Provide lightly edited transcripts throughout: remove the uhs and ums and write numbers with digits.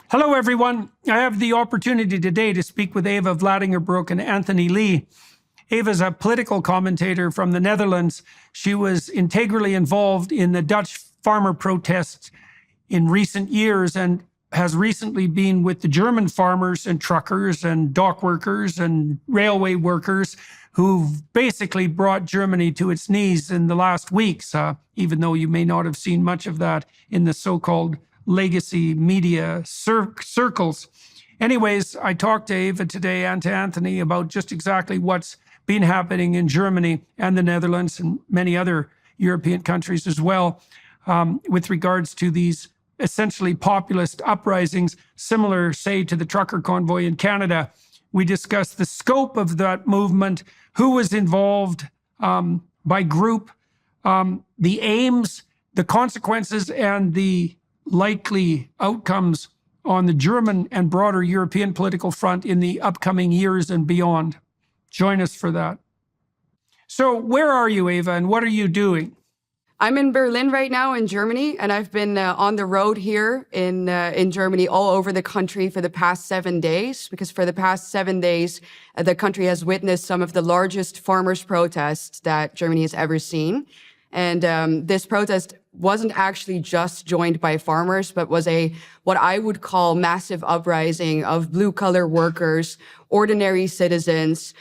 Hello, everyone. I have the opportunity today to speak with Eva Vlaardingerbroek and Anthony Lee. Eva is a political commentator from the Netherlands. She was integrally involved in the Dutch farmer protests in recent years and has recently been with the German farmers and truckers and dock workers and railway workers who've basically brought Germany to its knees in the last weeks, even though you may not have seen much of that in the so-called legacy media circles. Anyways, I talked to Eva today and to Anthony about just exactly what's been happening in Germany and the Netherlands and many other European countries as well, with regards to these essentially populist uprisings, similar, say, to the trucker convoy in Canada. We discussed the scope of that movement, who was involved by group, the aims, the consequences, and the likely outcomes on the German and broader European political front in the upcoming years and beyond. Join us for that. So where are you, Eva, and what are you doing? I'm in Berlin right now in Germany, and I've been on the road here in Germany all over the country for the past 7 days, because for the past 7 days, the country has witnessed some of the largest farmers' protests that Germany has ever seen. And this protest wasn't actually just joined by farmers, but was what I would call massive uprising of blue-collar workers, ordinary citizens,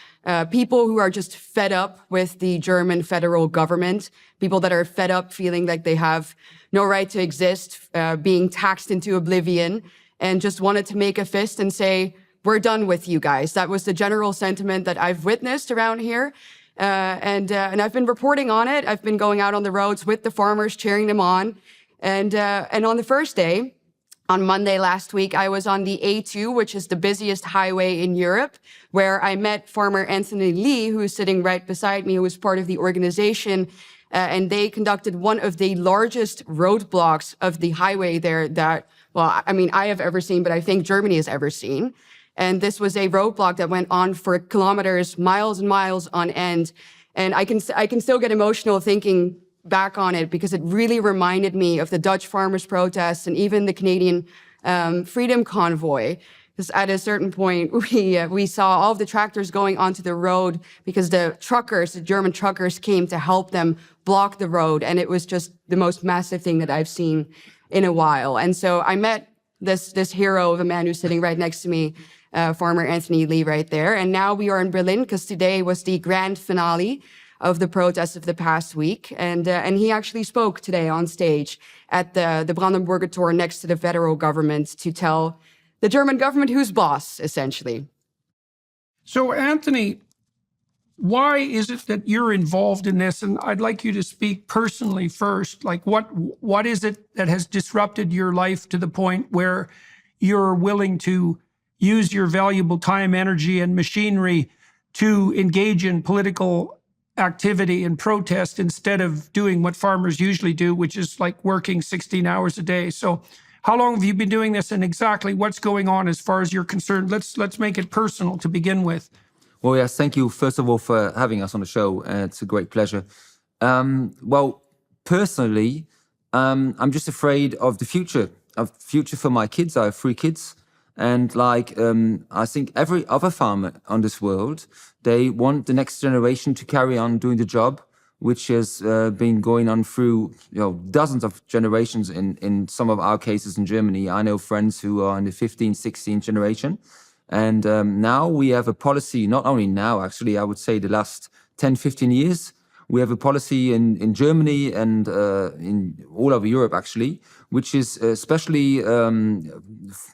people who are just fed up with the German federal government, people that are fed up feeling like they have no right to exist, being taxed into oblivion, and just wanted to make a fist and say, we're done with you guys. That was the general sentiment that I've witnessed around here. And I've been reporting on it. I've been going out on the roads with the farmers, cheering them on. And on the first day, on Monday last week, I was on the A2, which is the busiest highway in Europe, where I met farmer Anthony Lee, who is sitting right beside me, who was part of the organization. And they conducted one of the largest roadblocks of the highway there that, well, I mean, I have ever seen, but I think Germany has ever seen. And this was a roadblock that went on for kilometers, miles and miles on end. And I can still get emotional thinking back on it, because it really reminded me of the Dutch farmers' protests and even the Canadian freedom convoy. Because at a certain point, we saw all of the tractors going onto the road because the German truckers came to help them block the road. And it was just the most massive thing that I've seen in a while. And so I met this hero of a man who's sitting right next to me, farmer Anthony Lee right there. And now we are in Berlin because today was the grand finale of the protests of the past week. And he actually spoke today on stage at the Brandenburger Tor next to the federal government to tell the German government who's boss, essentially. So, Anthony, why is it that you're involved in this? And I'd like you to speak personally first. Like, what is it that has disrupted your life to the point where you're willing to use your valuable time, energy, and machinery to engage in political activity and protest instead of doing what farmers usually do, which is like working 16 hours a day? So how long have you been doing this, and exactly what's going on as far as you're concerned? Let's make it personal to begin with. Well, yes, thank you, first of all, for having us on the show. It's a great pleasure. Well, personally, I'm just afraid of the future for my kids. I have 3 kids. And I think every other farmer on this world, they want the next generation to carry on doing the job, which has been going on through dozens of generations in some of our cases in Germany. I know friends who are in the 15th, 16th generation. And now we have a policy, not only now, actually, I would say the last 10, 15 years, we have a policy in Germany and in all over Europe, actually, which is especially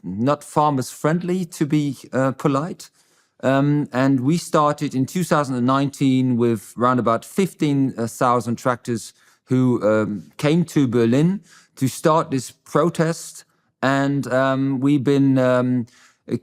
not farmers friendly, to be polite. And we started in 2019 with around about 15,000 tractors who came to Berlin to start this protest. And we've been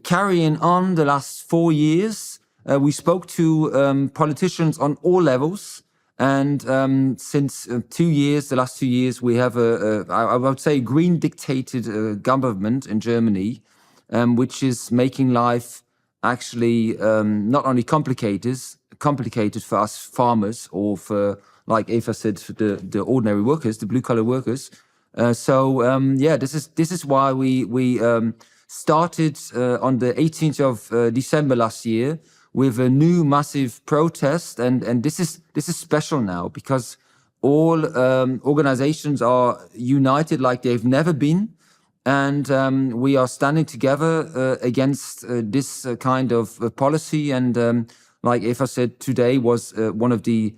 carrying on the last 4 years. We spoke to politicians on all levels. And since 2 years, the last 2 years, we have I would say, green dictated government in Germany, which is making life actually not only complicated for us farmers or for, like Eva said, for the ordinary workers, the blue collar workers. Yeah, this is why we started on the 18th of December last year with a new massive protest, and this is special now because all organizations are united like they've never been, and we are standing together against this kind of policy. And like Eva said, today was one of the,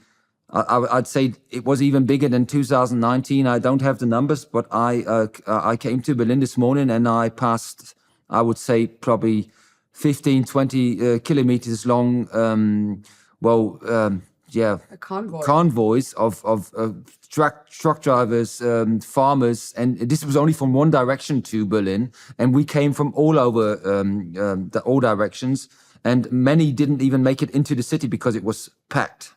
I'd say it was even bigger than 2019. I don't have the numbers, but I came to Berlin this morning and I passed, I would say, probably 15, 20 kilometers long, A convoy. convoys of truck drivers, farmers, and this was only from one direction to Berlin, and we came from all over all directions, and many didn't even make it into the city because it was packed.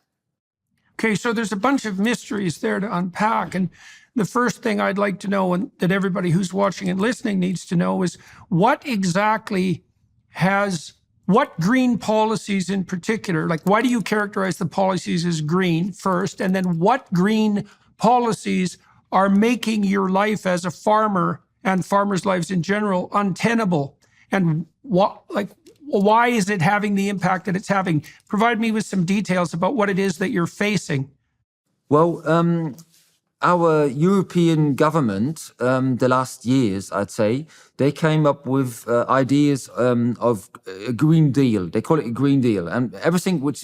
Okay, so there's a bunch of mysteries there to unpack. And the first thing I'd like to know, and that everybody who's watching and listening needs to know, is what green policies in particular, like why do you characterize the policies as green first? And then what green policies are making your life as a farmer and farmers' lives in general untenable? And why is it having the impact that it's having? Provide me with some details about what it is that you're facing. Well, our European government, the last years, I'd say, they came up with ideas of a Green Deal. They call it a Green Deal, and everything which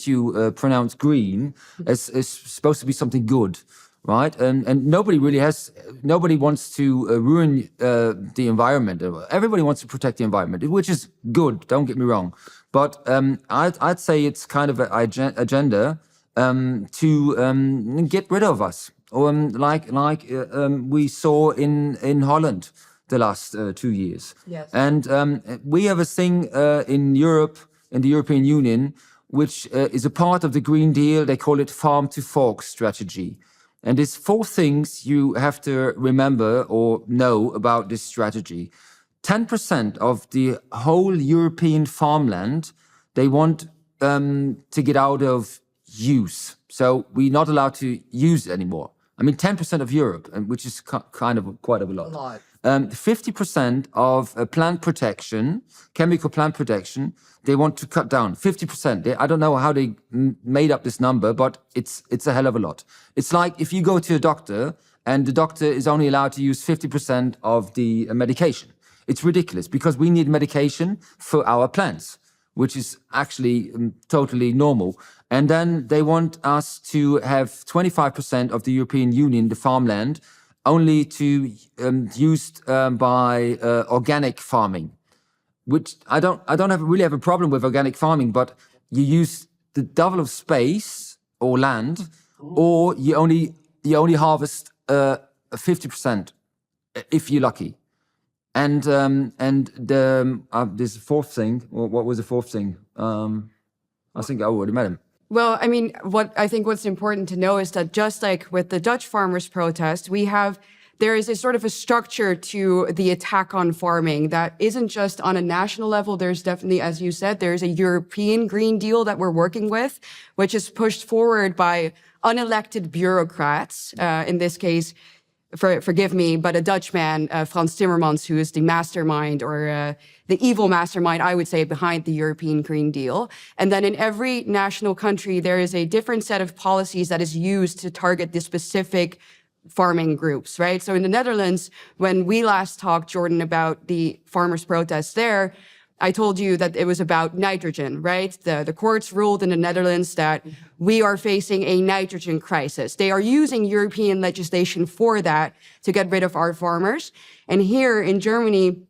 you pronounce green is supposed to be something good, right? And nobody wants to ruin the environment. Everybody wants to protect the environment, which is good. Don't get me wrong, but I'd say it's kind of an agenda to get rid of us. Like we saw in Holland the last 2 years. Yes. And we have a thing in Europe, in the European Union, which is a part of the Green Deal. They call it farm to fork strategy. And there's 4 things you have to remember or know about this strategy. 10% of the whole European farmland, they want to get out of use. So we're not allowed to use it anymore. I mean, 10% of Europe, which is kind of quite a lot. 50% of plant protection, chemical plant protection, they want to cut down. 50%. I don't know how they made up this number, but it's a hell of a lot. It's like if you go to a doctor and the doctor is only allowed to use 50% of the medication. It's ridiculous because we need medication for our plants, which is actually totally normal. And then they want us to have 25% of the European Union, the farmland, only to used by organic farming, which I don't really have a problem with organic farming, but you use the double of space or land, or you only harvest 50% if you're lucky. And there's a fourth thing. What was the fourth thing? I think I already met him. Well, I mean, what's important to know is that just like with the Dutch farmers' protest, there is a sort of a structure to the attack on farming that isn't just on a national level. There's definitely, as you said, there's a European Green Deal that we're working with, which is pushed forward by unelected bureaucrats. In this case, forgive me, but a Dutchman, Frans Timmermans, who is the mastermind or the evil mastermind, I would say, behind the European Green Deal. And then in every national country, there is a different set of policies that is used to target the specific farming groups, right? So in the Netherlands, when we last talked, Jordan, about the farmers' protests there, I told you that it was about nitrogen, right? The courts ruled in the Netherlands that we are facing a nitrogen crisis. They are using European legislation for that to get rid of our farmers. And here in Germany,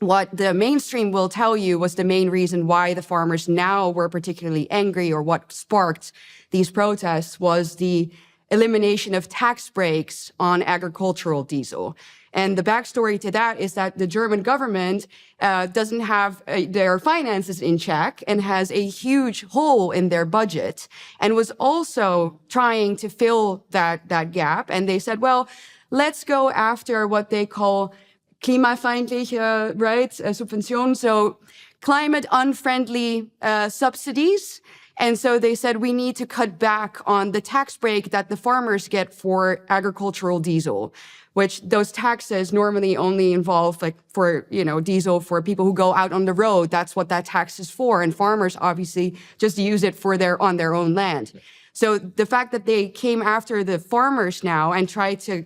what the mainstream will tell you was the main reason why the farmers now were particularly angry, or what sparked these protests, was the elimination of tax breaks on agricultural diesel. And the backstory to that is that the German government doesn't have their finances in check and has a huge hole in their budget, and was also trying to fill that gap. And they said, well, let's go after what they call klimafeindliche, right, Subventionen, so climate unfriendly subsidies. And so they said we need to cut back on the tax break that the farmers get for agricultural diesel, which those taxes normally only involve like for, diesel for people who go out on the road. That's what that tax is for. And farmers obviously just use it for on their own land. So the fact that they came after the farmers now and tried to,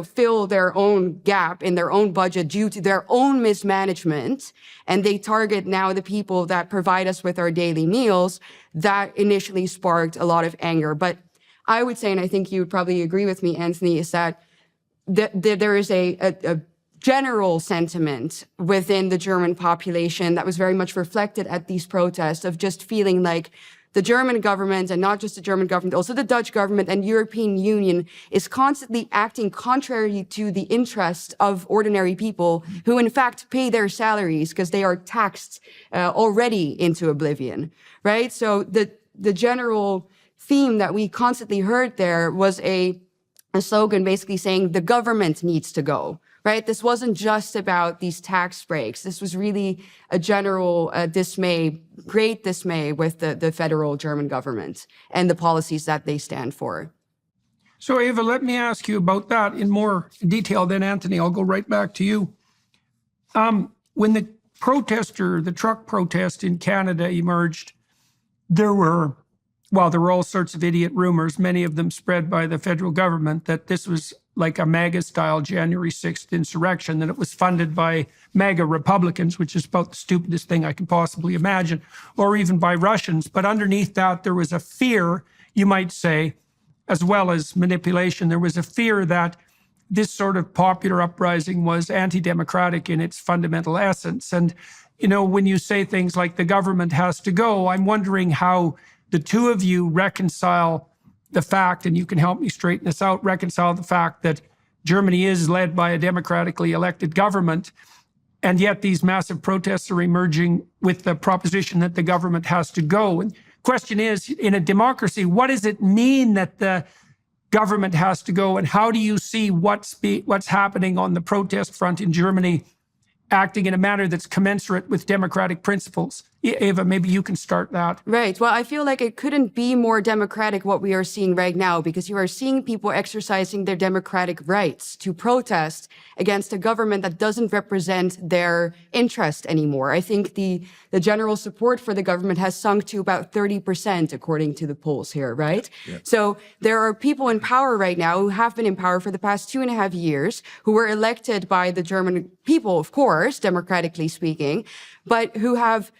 fill their own gap in their own budget due to their own mismanagement, and they target now the people that provide us with our daily meals, that initially sparked a lot of anger. But I would say, and I think you would probably agree with me, Anthony, is that there is a general sentiment within the German population that was very much reflected at these protests of just feeling like the German government, and not just the German government, also the Dutch government and European Union, is constantly acting contrary to the interest of ordinary people who in fact pay their salaries because they are taxed already into oblivion, right? So the general theme that we constantly heard there was a slogan basically saying the government needs to go, right? This wasn't just about these tax breaks. This was really a general dismay, great dismay with the federal German government and the policies that they stand for. So Eva, let me ask you about that in more detail. Then Anthony, I'll go right back to you. When the truck protest in Canada emerged, there were all sorts of idiot rumors, many of them spread by the federal government, that this was like a MAGA-style January 6th insurrection, that it was funded by MAGA Republicans, which is about the stupidest thing I can possibly imagine, or even by Russians. But underneath that, there was a fear, you might say, as well as manipulation. There was a fear that this sort of popular uprising was anti-democratic in its fundamental essence. And, when you say things like the government has to go, I'm wondering how the two of you reconcile the fact, and you can help me straighten this out, reconcile the fact that Germany is led by a democratically elected government, and yet these massive protests are emerging with the proposition that the government has to go. And the question is, in a democracy, what does it mean that the government has to go, and how do you see what's happening on the protest front in Germany acting in a manner that's commensurate with democratic principles? Eva, maybe you can start that. Right. Well, I feel like it couldn't be more democratic what we are seeing right now, because you are seeing people exercising their democratic rights to protest against a government that doesn't represent their interest anymore. I think the general support for the government has sunk to about 30%, according to the polls here, right? Yeah. So there are people in power right now who have been in power for the past 2.5 years, who were elected by the German people, of course, democratically speaking, but who have,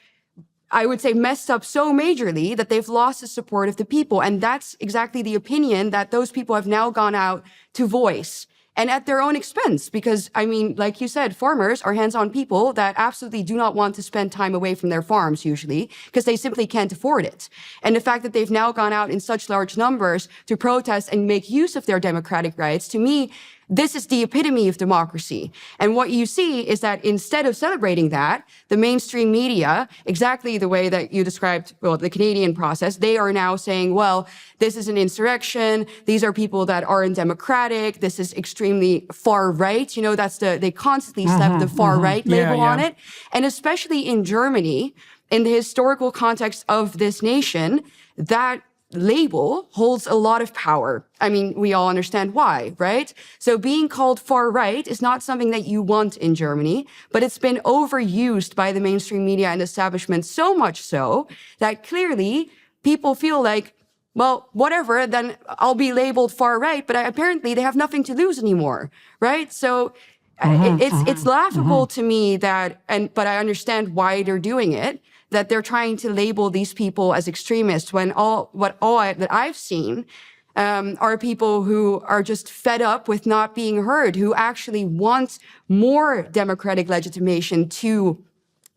I would say, messed up so majorly that they've lost the support of the people. And that's exactly the opinion that those people have now gone out to voice, and at their own expense. Because, I mean, like you said, farmers are hands-on people that absolutely do not want to spend time away from their farms usually, because they simply can't afford it. And the fact that they've now gone out in such large numbers to protest and make use of their democratic rights, to me, this is the epitome of democracy. And what you see is that instead of celebrating that, the mainstream media, exactly the way that you described, well, the Canadian process, they are now saying, well, this is an insurrection. These are people that aren't democratic. This is extremely far right. They constantly slap the far right label on it. And especially in Germany, in the historical context of this nation, that label holds a lot of power. I mean, we all understand why, right? So being called far right is not something that you want in Germany, but it's been overused by the mainstream media and establishment, so much so that clearly people feel like, well, whatever, then I'll be labeled far right, but apparently they have nothing to lose anymore, right? So it's laughable to me that, but I understand why they're doing it, that they're trying to label these people as extremists, when that I've seen are people who are just fed up with not being heard, who actually want more democratic legitimation to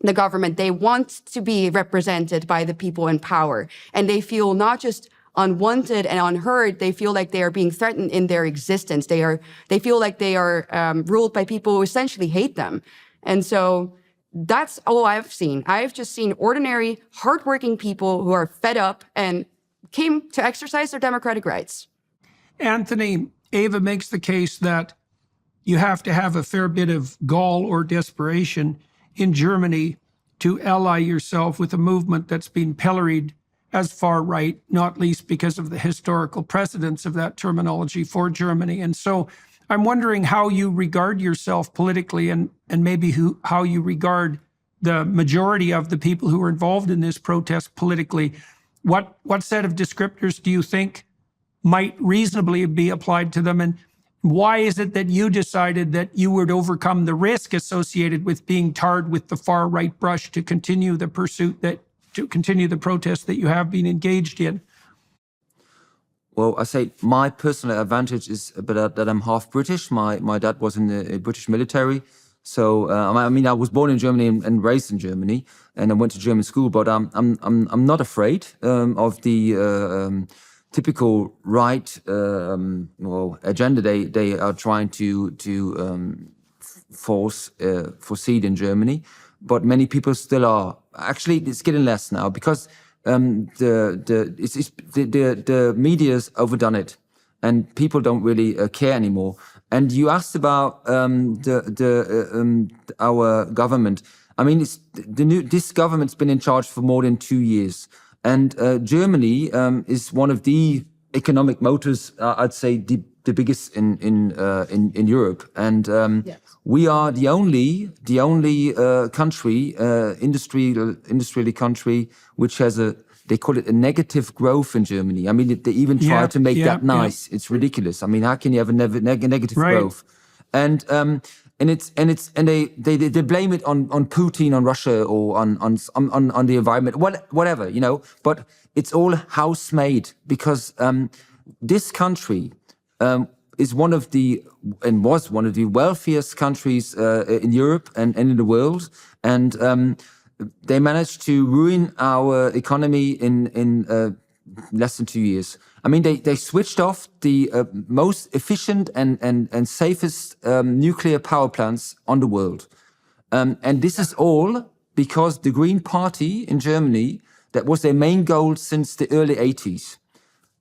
the government. They want to be represented by the people in power, and they feel not just unwanted and unheard, they feel like they are being threatened in their existence. They feel like they are ruled by people who essentially hate them. And so that's all I've seen. I've just seen ordinary, hardworking people who are fed up and came to exercise their democratic rights. Anthony, Eva makes the case that you have to have a fair bit of gall or desperation in Germany to ally yourself with a movement that's been pilloried as far right, not least because of the historical precedence of that terminology for Germany. And so I'm wondering how you regard yourself politically, and maybe how you regard the majority of the people who are involved in this protest politically. What set of descriptors do you think might reasonably be applied to them? And why is it that you decided that you would overcome the risk associated with being tarred with the far right brush to continue the protest that you have been engaged in? Well, I say my personal advantage is that I'm half British. My dad was in the British military. So, I mean, I was born in Germany and raised in Germany, and I went to German school, but I'm not afraid of the typical right agenda they are trying to foresee in Germany. But many people still are. Actually, it's getting less now because the media's overdone it, and people don't really care anymore. And you asked about our government. I mean, this government's been in charge for more than 2 years, and Germany is one of the economic motors. I'd say the biggest in Europe, and yes. We are the only country, industrially country, which has they call it a negative growth in Germany. I mean, they even try to make that nice. It's ridiculous. I mean, how can you have a negative growth? And they blame it on Putin, on Russia, or on the environment, whatever, you know. But it's all house-made because this country is was one of the wealthiest countries in Europe and in the world, and they managed to ruin our economy in less than 2 years. I mean, they switched off the most efficient and safest nuclear power plants on the world, and this is all because the Green Party in Germany, that was their main goal since the early 80s.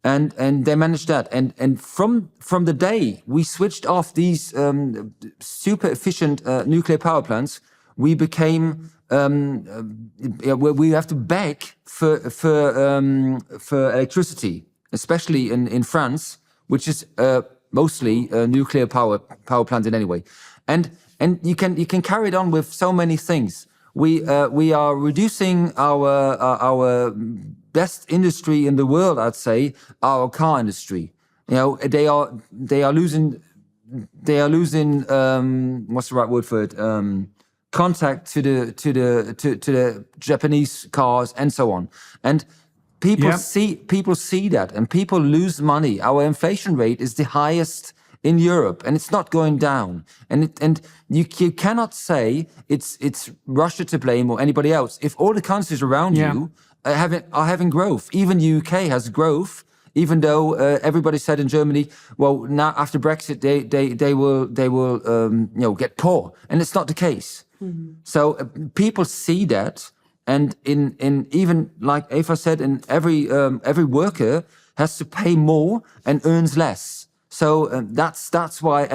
And they managed that. And from the day we switched off these super efficient nuclear power plants, we became we have to beg for electricity, especially in France, which is mostly nuclear power plants in any way. And you can carry it on with so many things. We are reducing our best industry in the world, I'd say, our car industry. You know, they are losing what's the right word for it? Contact to the Japanese cars and so on. And people see that, and people lose money. Our inflation rate is the highest in Europe, and it's not going down. And you cannot say it's Russia to blame or anybody else. If all the countries around you are having growth, even the UK has growth, even though everybody said in Germany, well, now after Brexit they will get poor, and it's not the case. Mm-hmm. So people see that, and in even like Eva said, in every worker has to pay more and earns less. So that's why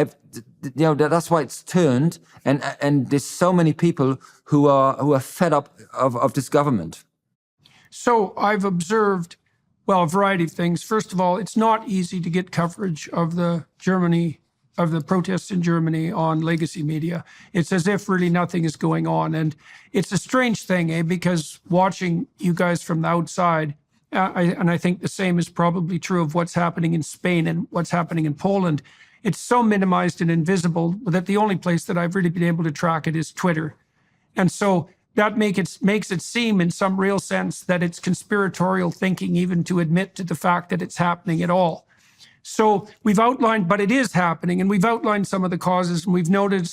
that's why it's turned, and there's so many people who are fed up of this government. So I've observed, well, a variety of things. First of all, it's not easy to get coverage of the protests in Germany on legacy media. It's as if really nothing is going on, and it's a strange thing, because watching you guys from the outside. And I think the same is probably true of what's happening in Spain and what's happening in Poland. It's so minimized and invisible that the only place that I've really been able to track it is Twitter. And so that makes it seem in some real sense that it's conspiratorial thinking even to admit to the fact that it's happening at all. So we've outlined, but it is happening, and we've outlined some of the causes, and we've noted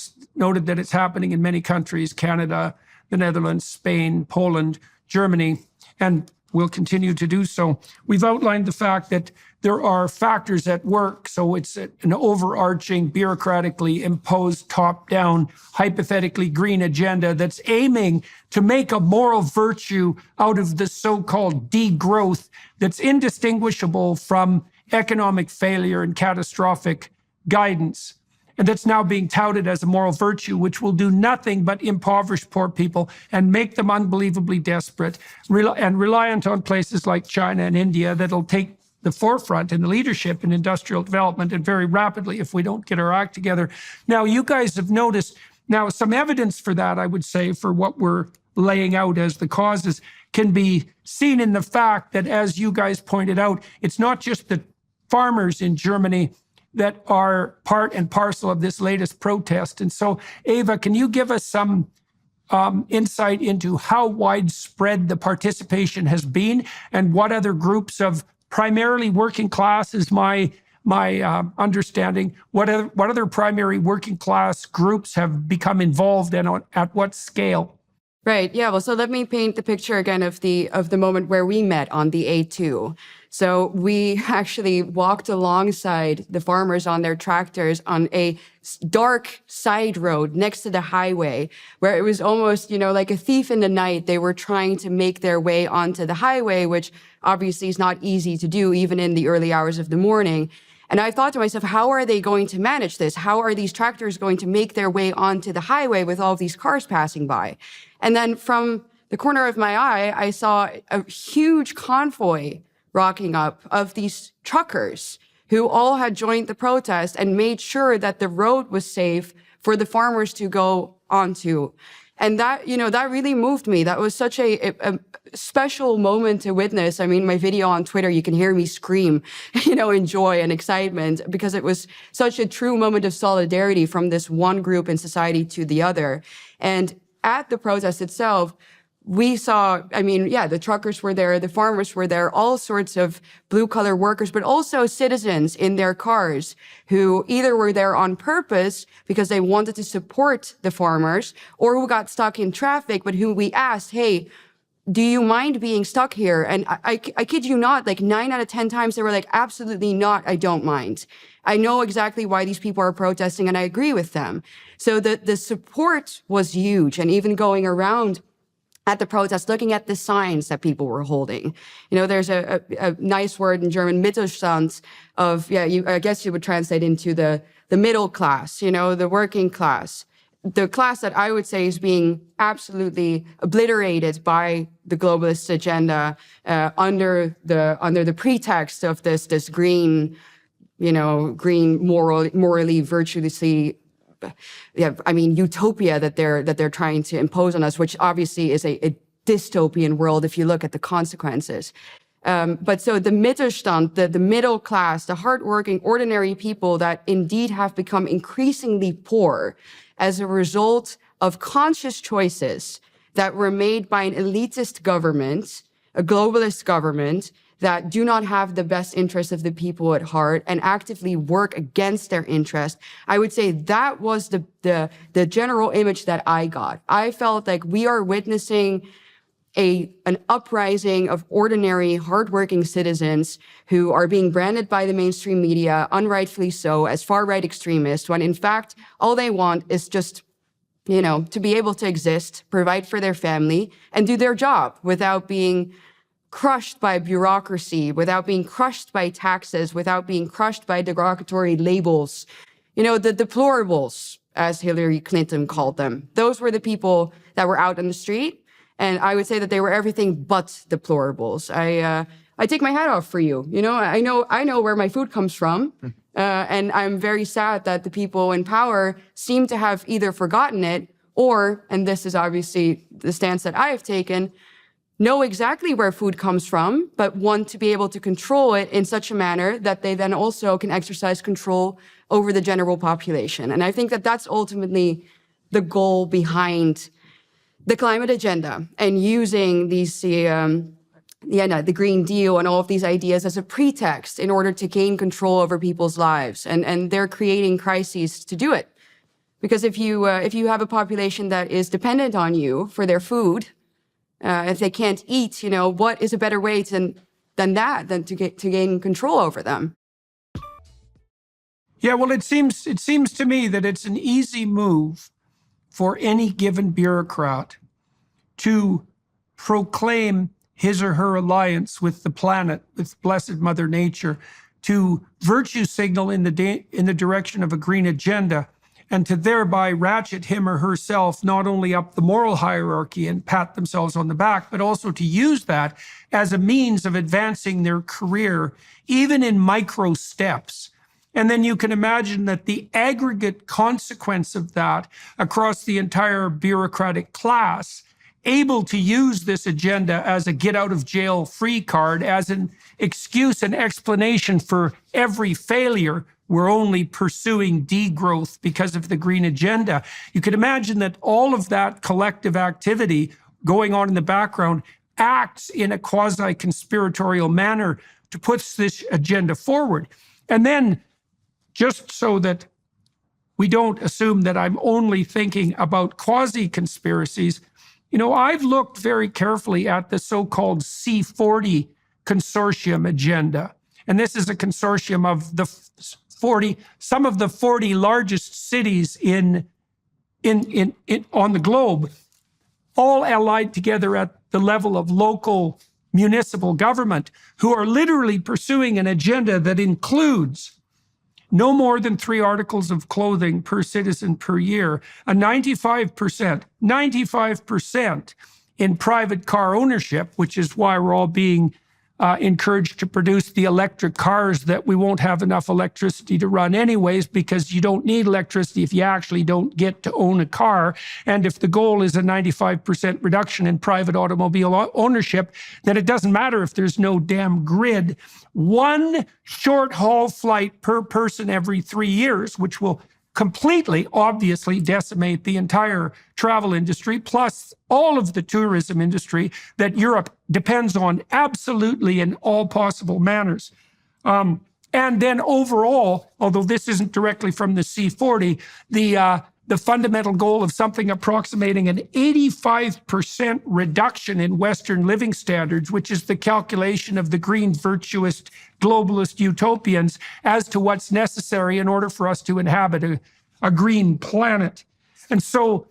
that it's happening in many countries: Canada, the Netherlands, Spain, Poland, Germany, and we'll continue to do so. We've outlined the fact that there are factors at work. So it's an overarching, bureaucratically imposed, top-down, hypothetically green agenda that's aiming to make a moral virtue out of the so-called degrowth that's indistinguishable from economic failure and catastrophic guidance. and that's now being touted as a moral virtue, which will do nothing but impoverish poor people and make them unbelievably desperate and reliant on places like China and India that'll take the forefront in the leadership in industrial development, and very rapidly if we don't get our act together. Now, you guys have noticed now some evidence for that, I would say, for what we're laying out as the causes can be seen in the fact that, as you guys pointed out, it's not just the farmers in Germany that are part and parcel of this latest protest. And so, Eva, can you give us some insight into how widespread the participation has been, and what other groups of primarily working class is my understanding, what other primary working class groups have become involved and at what scale? Right. Yeah. Well, so let me paint the picture again of the moment where we met on the A2. So we actually walked alongside the farmers on their tractors on a dark side road next to the highway, where it was almost, like a thief in the night. They were trying to make their way onto the highway, which obviously is not easy to do even in the early hours of the morning. And I thought to myself, how are they going to manage this? How are these tractors going to make their way onto the highway with all of these cars passing by? And then from the corner of my eye, I saw a huge convoy rocking up of these truckers who all had joined the protest and made sure that the road was safe for the farmers to go onto. And that, that really moved me. That was such a special moment to witness. I mean, my video on Twitter, you can hear me scream, in joy and excitement, because it was such a true moment of solidarity from this one group in society to the other. And at the protest itself, we saw, the truckers were there, the farmers were there, all sorts of blue-collar workers, but also citizens in their cars who either were there on purpose because they wanted to support the farmers, or who got stuck in traffic, but who we asked, hey, do you mind being stuck here? And I kid you not, like 9 out of 10 times they were like, absolutely not, I don't mind. I know exactly why these people are protesting and I agree with them. So the support was huge. And even going around at the protest, looking at the signs that people were holding. There's a nice word in German, Mittelstand, I guess you would translate into the middle class, the working class. The class that I would say is being absolutely obliterated by the globalist agenda under the pretext of this green, morally, virtuously, utopia that they're trying to impose on us, which obviously is a dystopian world if you look at the consequences. But so the Mittelstand, the middle class, the hardworking, ordinary people that indeed have become increasingly poor as a result of conscious choices that were made by an elitist government, a globalist government, that do not have the best interests of the people at heart and actively work against their interest. I would say that was the general image that I got. I felt like we are witnessing an uprising of ordinary, hardworking citizens who are being branded by the mainstream media, unrightfully so, as far-right extremists, when in fact, all they want is just, to be able to exist, provide for their family, and do their job without being crushed by bureaucracy, without being crushed by taxes, without being crushed by derogatory labels. The deplorables, as Hillary Clinton called them. Those were the people that were out on the street. And I would say that they were everything but deplorables. I take my hat off for you. I know where my food comes from. And I'm very sad that the people in power seem to have either forgotten it or, and this is obviously the stance that I have taken, know exactly where food comes from, but want to be able to control it in such a manner that they then also can exercise control over the general population. And I think that that's ultimately the goal behind the climate agenda, and using these the Green Deal and all of these ideas as a pretext in order to gain control over people's lives. And they're creating crises to do it. Because if you have a population that is dependent on you for their food, if they can't eat, what is a better way than to gain control over them? Yeah, well, it seems to me that it's an easy move for any given bureaucrat to proclaim his or her alliance with the planet, with blessed Mother Nature, to virtue signal in the direction of a green agenda, and to thereby ratchet him or herself not only up the moral hierarchy and pat themselves on the back, but also to use that as a means of advancing their career, even in micro steps. And then you can imagine that the aggregate consequence of that across the entire bureaucratic class, able to use this agenda as a get out of jail free card, as an excuse and explanation for every failure. We're only pursuing degrowth because of the green agenda. You can imagine that all of that collective activity going on in the background acts in a quasi-conspiratorial manner to put this agenda forward. And then, just so that we don't assume that I'm only thinking about quasi-conspiracies, I've looked very carefully at the so-called C40 consortium agenda. And this is a consortium of some of the 40 largest cities on the globe, all allied together at the level of local municipal government, who are literally pursuing an agenda that includes no more than 3 articles of clothing per citizen per year, a 95% in private car ownership, which is why we're all being encouraged to produce the electric cars that we won't have enough electricity to run anyways, because you don't need electricity if you actually don't get to own a car. And if the goal is a 95% reduction in private automobile ownership, then it doesn't matter if there's no damn grid. 1 short-haul flight per person every 3 years, which will completely, obviously, decimate the entire travel industry, plus all of the tourism industry that Europe depends on absolutely in all possible manners. And then overall, although this isn't directly from the C40, the fundamental goal of something approximating an 85% reduction in Western living standards, which is the calculation of the green virtuist globalist utopians as to what's necessary in order for us to inhabit a green planet. And so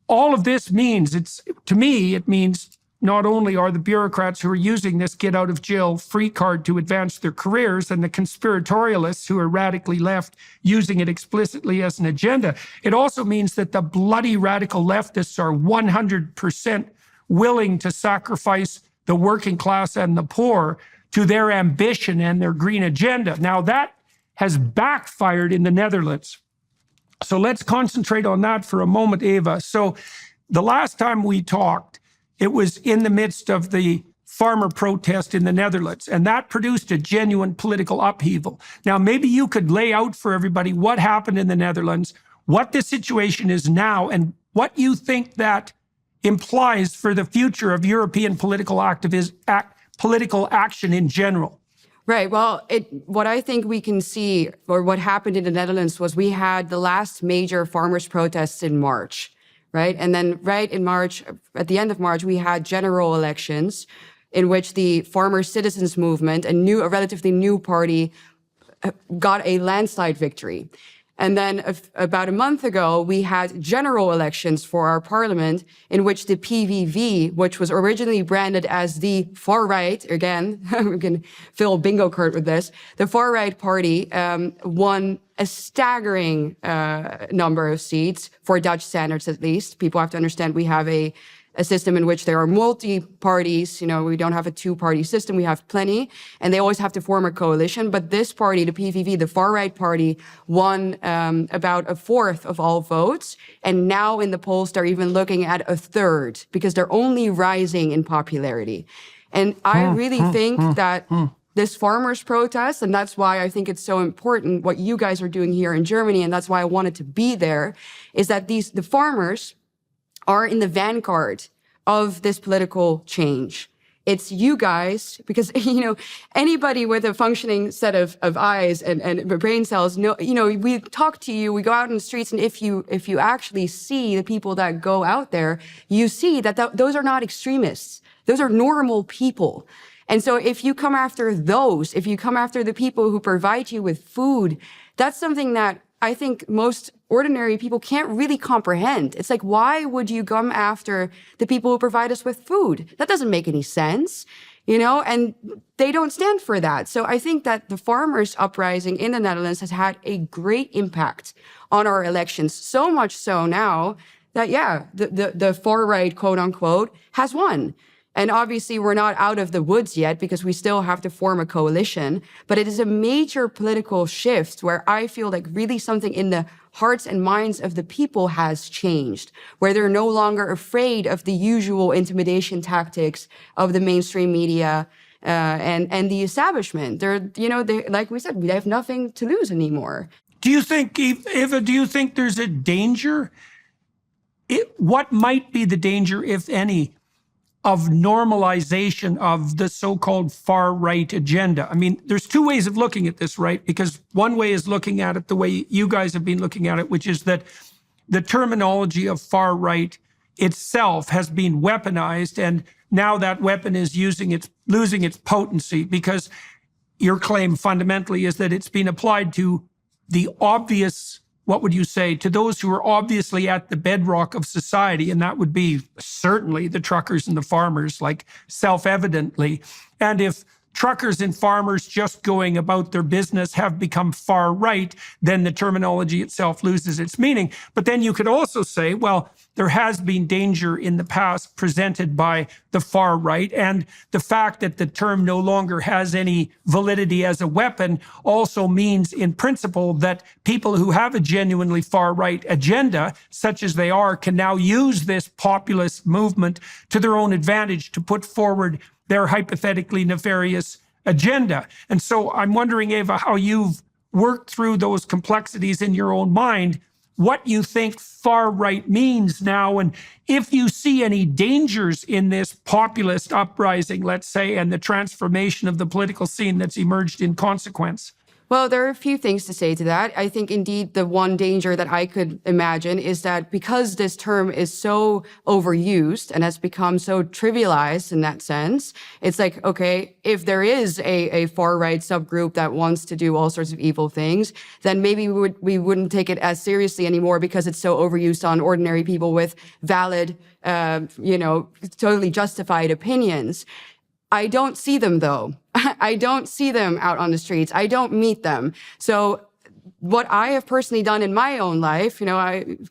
all of this means, to me, it means not only are the bureaucrats who are using this get out of jail free card to advance their careers, and the conspiratorialists who are radically left using it explicitly as an agenda, it also means that the bloody radical leftists are 100% willing to sacrifice the working class and the poor to their ambition and their green agenda. Now, that has backfired in the Netherlands. So let's concentrate on that for a moment, Eva. So the last time we talked, it was in the midst of the farmer protest in the Netherlands, and that produced a genuine political upheaval. Now, maybe you could lay out for everybody what happened in the Netherlands, what the situation is now, and what you think that implies for the future of European political action in general. Right. Well, what I think we can see, or what happened in the Netherlands, was we had the last major farmers' protests in March, right? And then right in March, at the end of March, we had general elections in which the Farmer Citizens Movement, a relatively new party, got a landslide victory. And then about a month ago, we had general elections for our parliament in which the PVV, which was originally branded as the far right, again, we can fill a bingo card with this, the far right party won a staggering number of seats, for Dutch standards at least. People have to understand we have a system in which there are multi-parties. We don't have a 2-party system. We have plenty, and they always have to form a coalition. But this party, the PVV, the far-right party, won about 1/4 of all votes. And now in the polls, they're even looking at 1/3 because they're only rising in popularity. And I really think that this farmers' protest, and that's why I think it's so important what you guys are doing here in Germany, and that's why I wanted to be there, is that the farmers are in the vanguard of this political change. It's you guys, because, anybody with a functioning set of eyes and brain cells, we talk to you, we go out in the streets, and if you actually see the people that go out there, you see that those are not extremists. Those are normal people. And so if you come after those, if you come after the people who provide you with food, that's something that I think most ordinary people can't really comprehend. It's like, why would you come after the people who provide us with food? That doesn't make any sense. and they don't stand for that. So I think that the farmers' uprising in the Netherlands has had a great impact on our elections, so much so now that, the far right, quote unquote, has won. And obviously, we're not out of the woods yet because we still have to form a coalition. But it is a major political shift where I feel like really something in the hearts and minds of the people has changed, where they're no longer afraid of the usual intimidation tactics of the mainstream media and the establishment. They, like we said, we have nothing to lose anymore. Do you think, Eva, there's a danger? What might be the danger, if any, of normalization of the so-called far-right agenda? I mean, there's two ways of looking at this, right? Because one way is looking at it the way you guys have been looking at it, which is that the terminology of far-right itself has been weaponized, and now that weapon is losing its potency, because your claim fundamentally is that it's been applied to the obvious, what would you say, to those who are obviously at the bedrock of society, and that would be certainly the truckers and the farmers, like self-evidently. And if truckers and farmers just going about their business have become far right, then the terminology itself loses its meaning. But then you could also say, well, there has been danger in the past presented by the far right, and the fact that the term no longer has any validity as a weapon also means in principle that people who have a genuinely far right agenda, such as they are, can now use this populist movement to their own advantage to put forward their hypothetically nefarious agenda. And so I'm wondering, Eva, how you've worked through those complexities in your own mind, what you think far right means now, and if you see any dangers in this populist uprising, let's say, and the transformation of the political scene that's emerged in consequence. Well, there are a few things to say to that. I think indeed the one danger that I could imagine is that because this term is so overused and has become so trivialized in that sense, it's like, okay, if there is a far-right subgroup that wants to do all sorts of evil things, then maybe we wouldn't take it as seriously anymore because it's so overused on ordinary people with valid, totally justified opinions. I don't see them, though. I don't see them out on the streets. I don't meet them. So what I have personally done in my own life, I've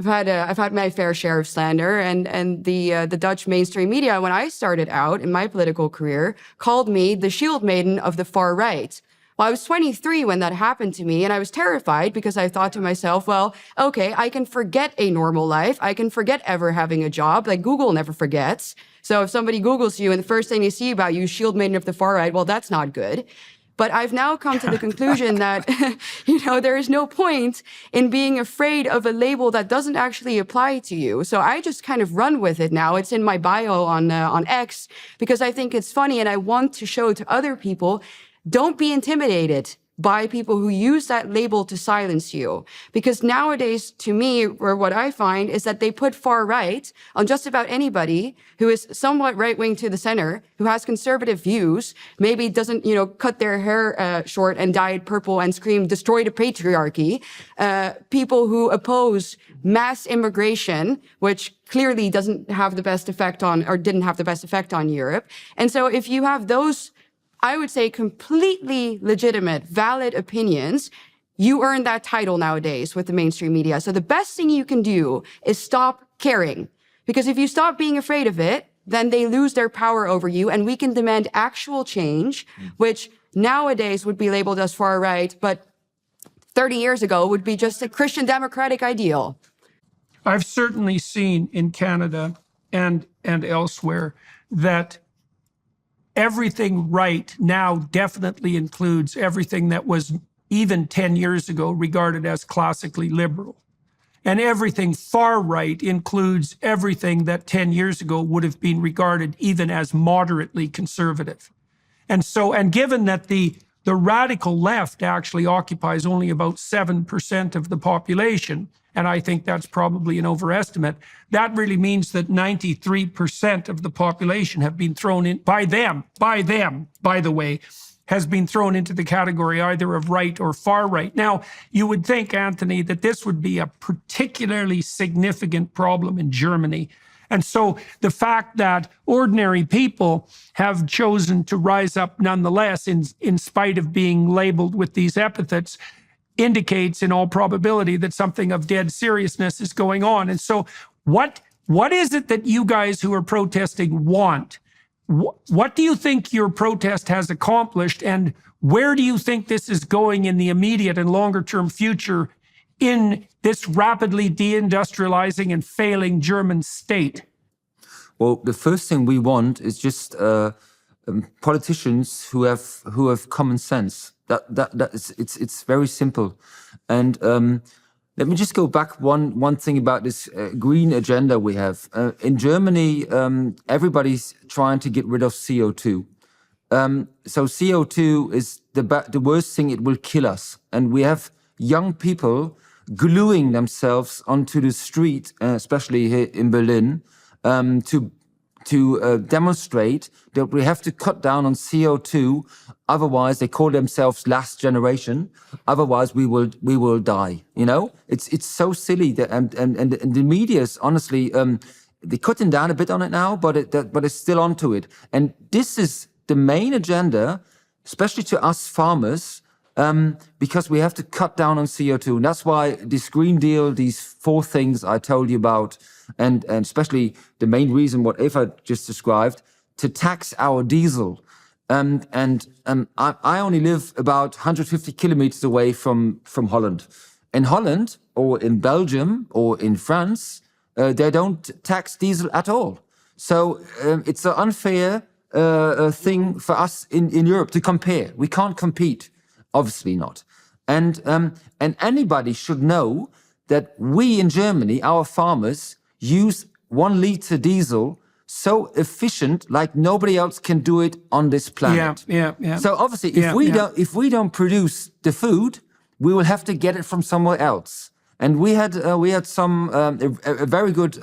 had my fair share of slander, and the Dutch mainstream media, when I started out in my political career, called me the shield maiden of the far right. Well, I was 23 when that happened to me, and I was terrified because I thought to myself, well, okay, I can forget a normal life. I can forget ever having a job. Like Google never forgets. So if somebody Googles you and the first thing they see about you, shield maiden of the far right, well, that's not good. But I've now come to the conclusion that, there is no point in being afraid of a label that doesn't actually apply to you. So I just kind of run with it now. It's in my bio on X because I think it's funny and I want to show to other people, don't be intimidated by people who use that label to silence you. Because nowadays, to me, or what I find, is that they put far right on just about anybody who is somewhat right-wing to the center, who has conservative views, maybe doesn't, cut their hair short and dye it purple and scream, destroy the patriarchy, people who oppose mass immigration, which clearly doesn't have the best effect on, or didn't have the best effect on Europe. And so if you have those, I would say, completely legitimate, valid opinions, you earn that title nowadays with the mainstream media. So the best thing you can do is stop caring. Because if you stop being afraid of it, then they lose their power over you, and we can demand actual change, which nowadays would be labeled as far right, but 30 years ago would be just a Christian democratic ideal. I've certainly seen in Canada and elsewhere that everything right now definitely includes everything that was even 10 years ago regarded as classically liberal. And everything far right includes everything that 10 years ago would have been regarded even as moderately conservative. And given that the radical left actually occupies only about 7% of the population, and I think that's probably an overestimate, that really means that 93% of the population have been thrown in, by them, by the way, has been thrown into the category either of right or far right. Now, you would think, Anthony, that this would be a particularly significant problem in Germany. And so the fact that ordinary people have chosen to rise up nonetheless, in spite of being labeled with these epithets, indicates in all probability that something of dead seriousness is going on. And so what is it that you guys who are protesting want? What do you think your protest has accomplished, and where do you think this is going in the immediate and longer term future in this rapidly deindustrializing and failing German state? Well, the first thing we want is just politicians who have common sense. It's very simple. And let me just go back one thing about this green agenda we have. In Germany, everybody's trying to get rid of CO2. So CO2 is the worst thing. It will kill us. And we have young people gluing themselves onto the street, especially here in Berlin, to demonstrate that we have to cut down on CO2. Otherwise, they call themselves last generation. Otherwise, we will die. You know, it's so silly that and the media is honestly they're cutting down a bit on it now, but it's still onto it. And this is the main agenda, especially to us farmers, because we have to cut down on CO2. And that's why this Green Deal, these 4 things I told you about, and especially the main reason what Eva just described, to tax our diesel. I only live about 150 kilometers away from Holland. In Holland, or in Belgium, or in France, they don't tax diesel at all. So it's an unfair thing for us in Europe to compare. We can't compete, obviously not. And anybody should know that we in Germany, our farmers, use 1 liter diesel so efficient, like nobody else can do it on this planet. Yeah. So obviously, if we don't produce the food, we will have to get it from somewhere else. And we had some a very good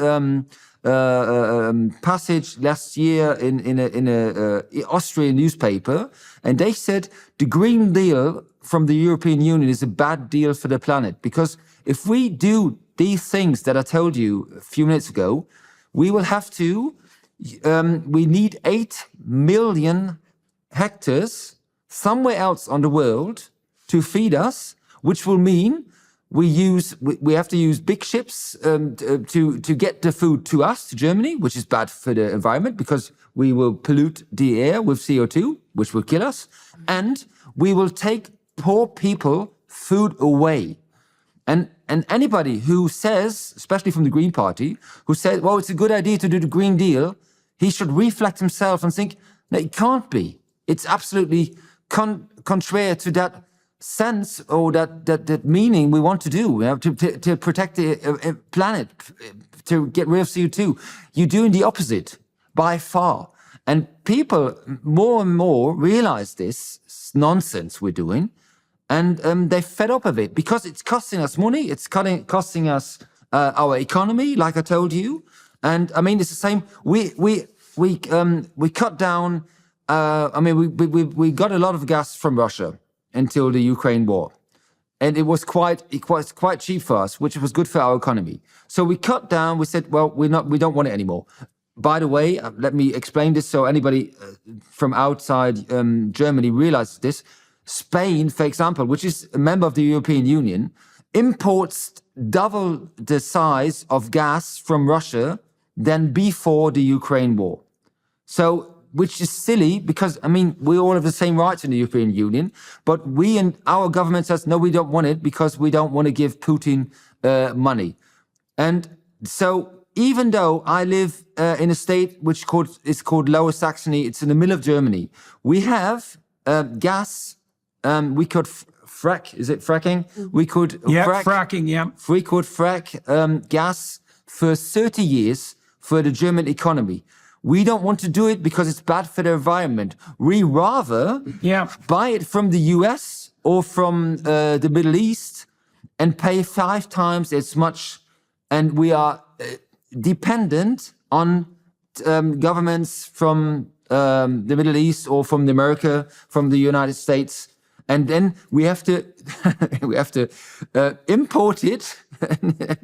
passage last year in a Austrian newspaper, and they said the Green Deal from the European Union is a bad deal for the planet, because if we do these things that I told you a few minutes ago, we will have to. We need 8 million hectares somewhere else on the world to feed us, which will mean we have to use big ships to get the food to us, to Germany, which is bad for the environment because we will pollute the air with CO2, which will kill us, and we will take poor people food away. And anybody who says, especially from the Green Party, who says, well, it's a good idea to do the Green Deal, he should reflect himself and think, no, it can't be. It's absolutely contrary to that sense or that meaning we want to do. We have to protect the planet, to get rid of CO2. You're doing the opposite by far. And people more and more realize this nonsense we're doing. And they're fed up of it because it's costing us money. It's costing us our economy, like I told you. And I mean, it's the same. We cut down. We got a lot of gas from Russia until the Ukraine war, and it was quite cheap for us, which was good for our economy. So we cut down. We said, well, we don't want it anymore. By the way, let me explain this so anybody from outside Germany realizes this. Spain, for example, which is a member of the European Union, imports double the size of gas from Russia than before the Ukraine war. So, which is silly because, I mean, we all have the same rights in the European Union, but we and our government says, no, we don't want it because we don't want to give Putin money. And so, even though I live in a state which is called Lower Saxony, it's in the middle of Germany, we have gas. We could frack. Is it fracking? We could fracking. Yeah, we could frack gas for 30 years for the German economy. We don't want to do it because it's bad for the environment. We rather buy it from the US or from the Middle East and pay 5 times as much. And we are dependent on governments from the Middle East or from America, from the United States. and then we have to import it.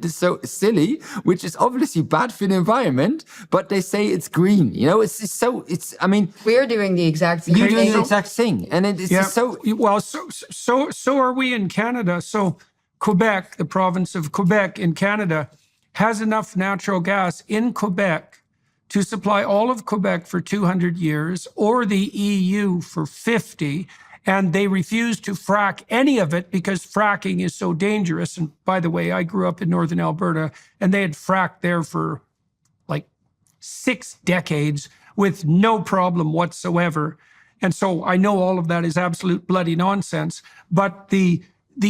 It's so silly, which is obviously bad for the environment, but they say it's green. You know, I mean, We're doing the exact same you're doing thing. the exact thing, and it's Yeah. just so. Well, so are we in Canada. So Quebec, the province of Quebec in Canada, has enough natural gas in Quebec to supply all of Quebec for 200 years, or the EU for 50. And they refuse to frack any of it because fracking is so dangerous. And by the way, I grew up in northern Alberta, and they had fracked there for like 6 decades with no problem whatsoever. And so I know all of that is absolute bloody nonsense. But the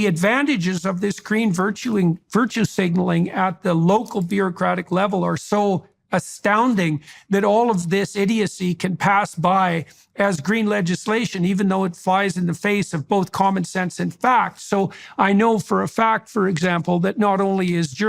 advantages of this green virtue signaling at the local bureaucratic level are so astounding that all of this idiocy can pass by as green legislation, even though it flies in the face of both common sense and fact. So I know for a fact, for example, that not only is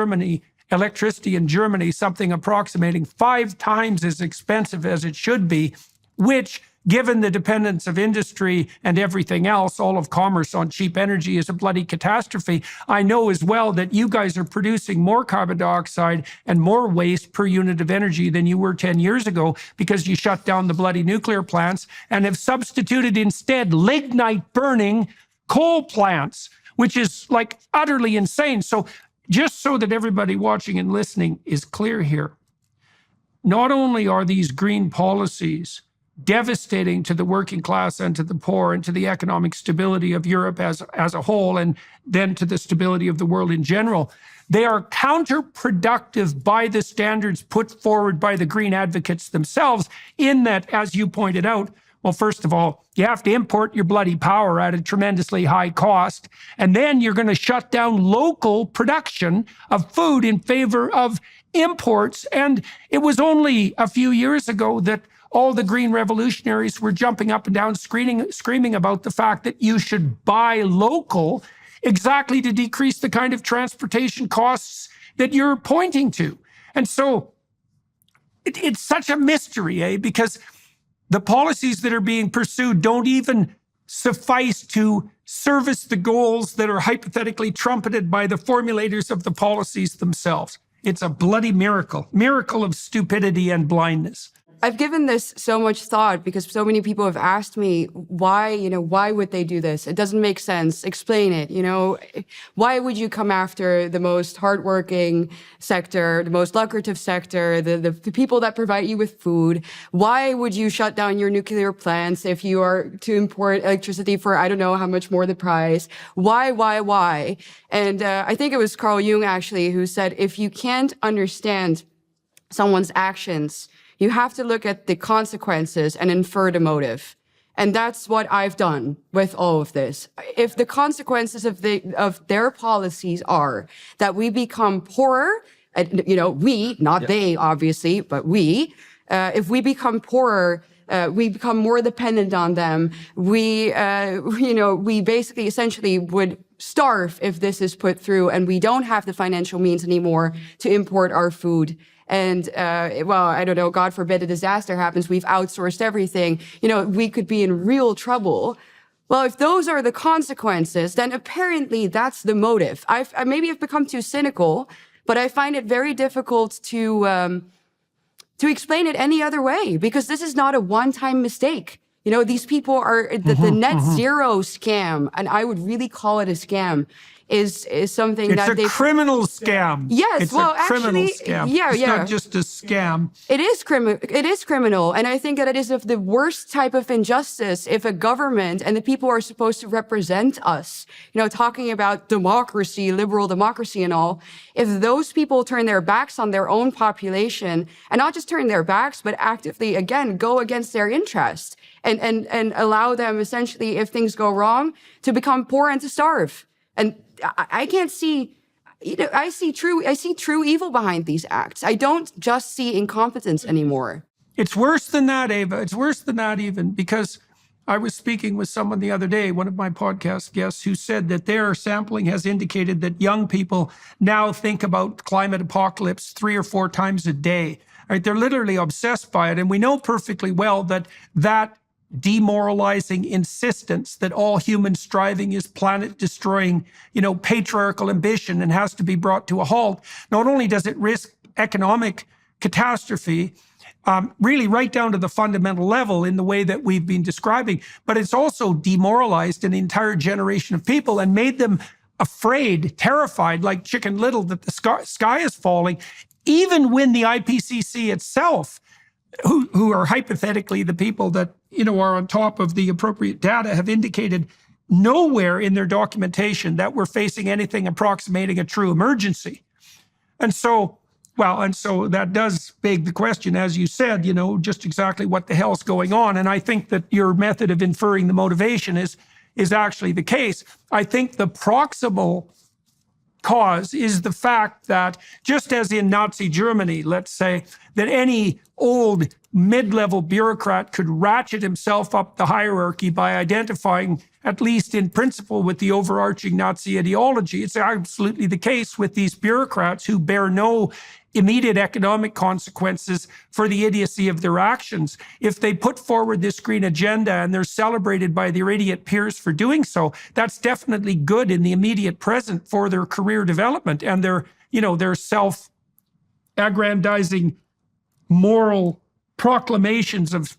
electricity in Germany something approximating 5 times as expensive as it should be, which, given the dependence of industry and everything else, all of commerce on cheap energy is a bloody catastrophe. I know as well that you guys are producing more carbon dioxide and more waste per unit of energy than you were 10 years ago because you shut down the bloody nuclear plants and have substituted instead lignite burning coal plants, which is like utterly insane. So just so that everybody watching and listening is clear here, not only are these green policies devastating to the working class and to the poor and to the economic stability of Europe as a whole, and then to the stability of the world in general, they are counterproductive by the standards put forward by the green advocates themselves, in that, as you pointed out, well, first of all, you have to import your bloody power at a tremendously high cost, and then you're going to shut down local production of food in favor of imports. And it was only a few years ago that all the green revolutionaries were jumping up and down, screaming about the fact that you should buy local, exactly to decrease the kind of transportation costs that you're pointing to. And so it's such a mystery, because the policies that are being pursued don't even suffice to service the goals that are hypothetically trumpeted by the formulators of the policies themselves. It's a bloody miracle of stupidity and blindness. I've given this so much thought because so many people have asked me why would they do this? It doesn't make sense. Explain it. Why would you come after the most hardworking sector, the most lucrative sector, the people that provide you with food? Why would you shut down your nuclear plants if you are to import electricity for I don't know how much more the price? Why? And I think it was Carl Jung actually who said, if you can't understand someone's actions, you have to look at the consequences and infer the motive. And that's what I've done with all of this. If the consequences of their policies are that we become poorer, we, not they, obviously, but we, if we become poorer, we become more dependent on them. We basically essentially would starve if this is put through, and we don't have the financial means anymore to import our food. And, I don't know, God forbid a disaster happens, we've outsourced everything, we could be in real trouble. Well, if those are the consequences, then apparently that's the motive. Maybe I've become too cynical, but I find it very difficult to explain it any other way, because this is not a one-time mistake. These people are, the net zero scam, and I would really call it a scam, is something it's that a criminal scam. Yes, it's well, a criminal actually, scam. yeah, it's yeah. not just a scam. It is criminal, and I think that it is of the worst type of injustice if a government and the people who are supposed to represent us, talking about democracy, liberal democracy and all, if those people turn their backs on their own population, and not just turn their backs, but actively, again, go against their interest and allow them essentially, if things go wrong, to become poor and to starve. And I can't see, I see true evil behind these acts. I don't just see incompetence anymore. It's worse than that, Ava. It's worse than that even, because I was speaking with someone the other day, one of my podcast guests, who said that their sampling has indicated that young people now think about climate apocalypse 3 or 4 times a day. Right? They're literally obsessed by it. And we know perfectly well that demoralizing insistence that all human striving is planet-destroying, patriarchal ambition and has to be brought to a halt, not only does it risk economic catastrophe, really right down to the fundamental level in the way that we've been describing, but it's also demoralized an entire generation of people and made them afraid, terrified, like Chicken Little, that the sky is falling, even when the IPCC itself, who are hypothetically the people that are on top of the appropriate data, have indicated nowhere in their documentation that we're facing anything approximating a true emergency. And so that does beg the question, as you said, just exactly what the hell's going on. And I think that your method of inferring the motivation is actually the case. I think the proximal cause is the fact that, just as in Nazi Germany, let's say, that any old mid-level bureaucrat could ratchet himself up the hierarchy by identifying, at least in principle, with the overarching Nazi ideology. It's absolutely the case with these bureaucrats who bear no immediate economic consequences for the idiocy of their actions. If they put forward this green agenda and they're celebrated by their idiot peers for doing so, that's definitely good in the immediate present for their career development and their self-aggrandizing moral proclamations of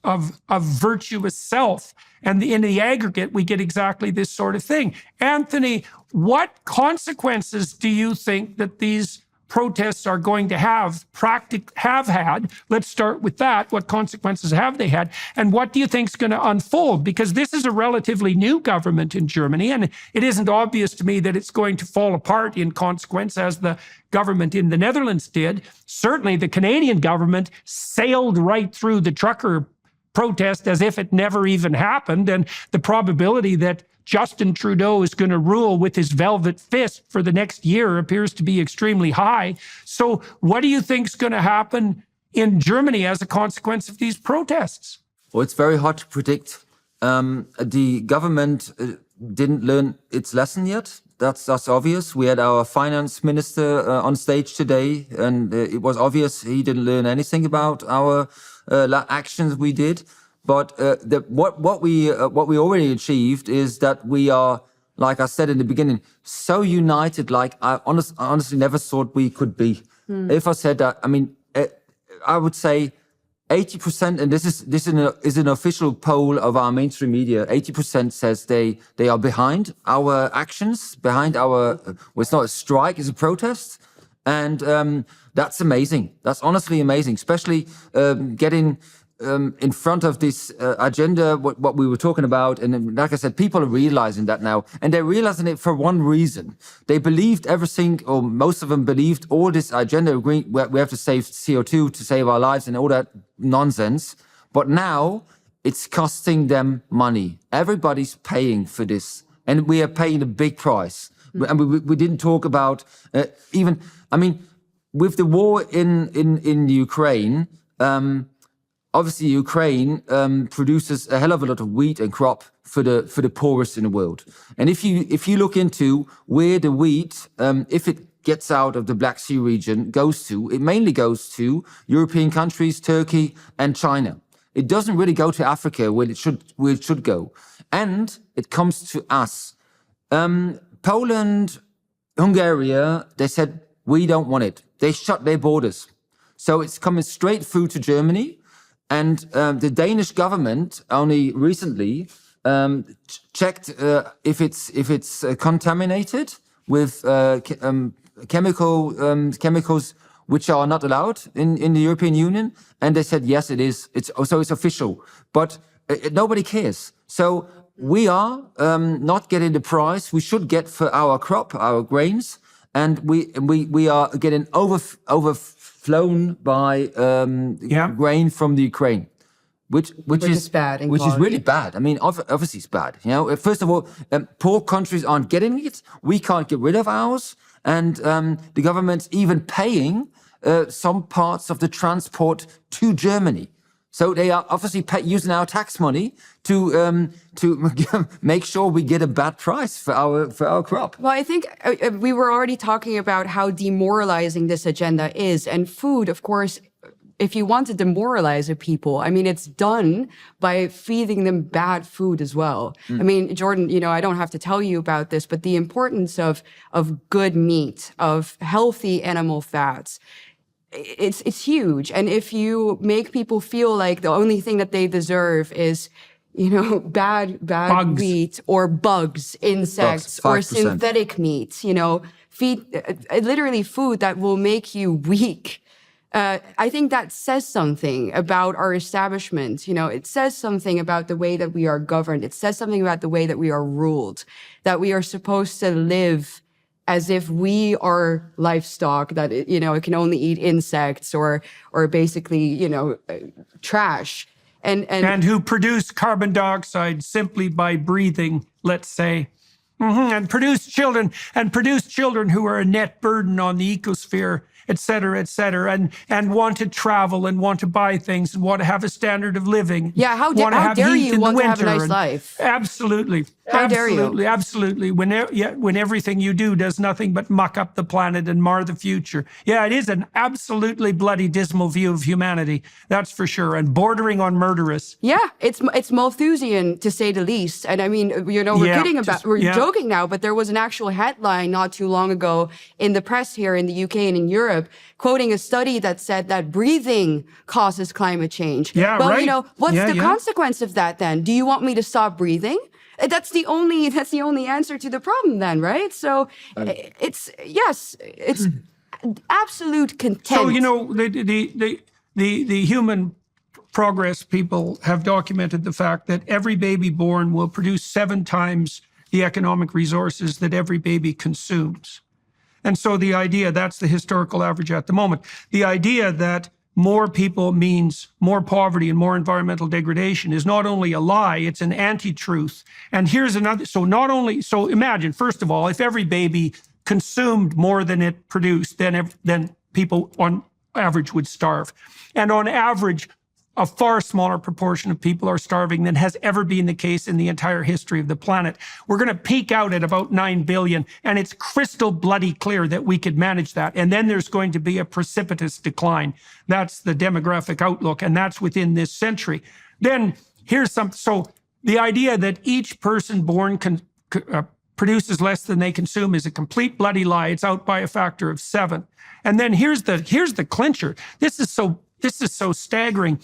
virtuous self. And in the aggregate, we get exactly this sort of thing. Anthony, what consequences do you think that these protests are going to have had? Let's start with that. What consequences have they had? And what do you think is going to unfold? Because this is a relatively new government in Germany, and it isn't obvious to me that it's going to fall apart in consequence as the government in the Netherlands did. Certainly the Canadian government sailed right through the trucker protest as if it never even happened, and the probability that Justin Trudeau is going to rule with his velvet fist for the next year appears to be extremely high. So what do you think is going to happen in Germany as a consequence of these protests? Well, it's very hard to predict. The government didn't learn its lesson yet. That's obvious. We had our finance minister on stage today, and it was obvious he didn't learn anything about our actions we did. But what we already achieved is that we are, like I said in the beginning, so united. Like I honestly never thought we could be. If I said that, I mean, I would say 80%, and this is an official poll of our mainstream media. 80% says they are behind our actions, behind our. Well, it's not a strike; it's a protest, and that's amazing. That's honestly amazing, especially getting in front of this agenda, what we were talking about. And like I said, people are realizing that now. And they're realizing it for one reason. They believed everything, or most of them believed all this agenda, we have to save CO2 to save our lives and all that nonsense. But now it's costing them money. Everybody's paying for this. And we are paying a big price. And we didn't talk about with the war in Ukraine, obviously, Ukraine produces a hell of a lot of wheat and crop for the poorest in the world. And if you look into where the wheat, if it gets out of the Black Sea region, goes to, it mainly goes to European countries, Turkey and China. It doesn't really go to Africa where it should go, and it comes to us. Poland, Hungary, they said we don't want it. They shut their borders, so it's coming straight through to Germany. And the Danish government only recently checked if it's contaminated with chemicals which are not allowed in the European Union, and they said yes, it is. It's official, but nobody cares. So we are not getting the price we should get for our crop, our grains, and we are getting overflown by grain from the Ukraine, which is bad, which is really bad. I mean, obviously it's bad. First of all, poor countries aren't getting it. We can't get rid of ours, and the government's even paying some parts of the transport to Germany. So they are obviously using our tax money to make sure we get a bad price for our crop. Well, I think we were already talking about how demoralizing this agenda is, and food, of course, if you want to demoralize a people, I mean, it's done by feeding them bad food as well. I mean, Jordan, you know, I don't have to tell you about this, but the importance of good meat, of healthy animal fats, it's huge. And if you make people feel like the only thing that they deserve is, you know, bad Bugs. meat or bugs, insects, or 5%. synthetic meat, you know, feed literally food that will make you weak. I think that says something about our establishment. You know, it says something about the way that we are governed. It says something about the way that we are ruled, that we are supposed to live as if we are livestock, that, you know, it can only eat insects or basically, you know, trash. And who produce carbon dioxide simply by breathing, let's say. And produce children who are a net burden on the ecosphere, et cetera, and want to travel and want to buy things and want to have a standard of living. Yeah, how want to have dare heat you in the want to have a winter nice and- life? Absolutely. How dare you? Absolutely. When everything you do does nothing but muck up the planet and mar the future. Yeah, it is an absolutely bloody dismal view of humanity. That's for sure. And bordering on murderous. Yeah, it's Malthusian to say the least. And I mean, you know, we're Yeah, kidding about, just- we're yeah. joking now, but there was an actual headline not too long ago in the press here in the UK and in Europe, quoting a study that said that breathing causes climate change. Yeah, well, right. you know, what's Yeah, the yeah. consequence of that then? Do you want me to stop breathing? That's the only answer to the problem then, right? So it's absolute contempt. So, you know, the human progress people have documented the fact that every baby born will produce 7 times the economic resources that every baby consumes. And so the idea, that's the historical average at the moment, the idea that more people means more poverty and more environmental degradation is not only a lie, it's an anti-truth. And here's another, so imagine, first of all, if every baby consumed more than it produced, then people on average would starve. And on average, a far smaller proportion of people are starving than has ever been the case in the entire history of the planet. We're going to peak out at about 9 billion, and it's crystal bloody clear that we could manage that. And then there's going to be a precipitous decline. That's the demographic outlook, and that's within this century. Then here's so the idea that each person born produces less than they consume is a complete bloody lie. It's out by a factor of 7. And then here's the clincher. This is so staggering.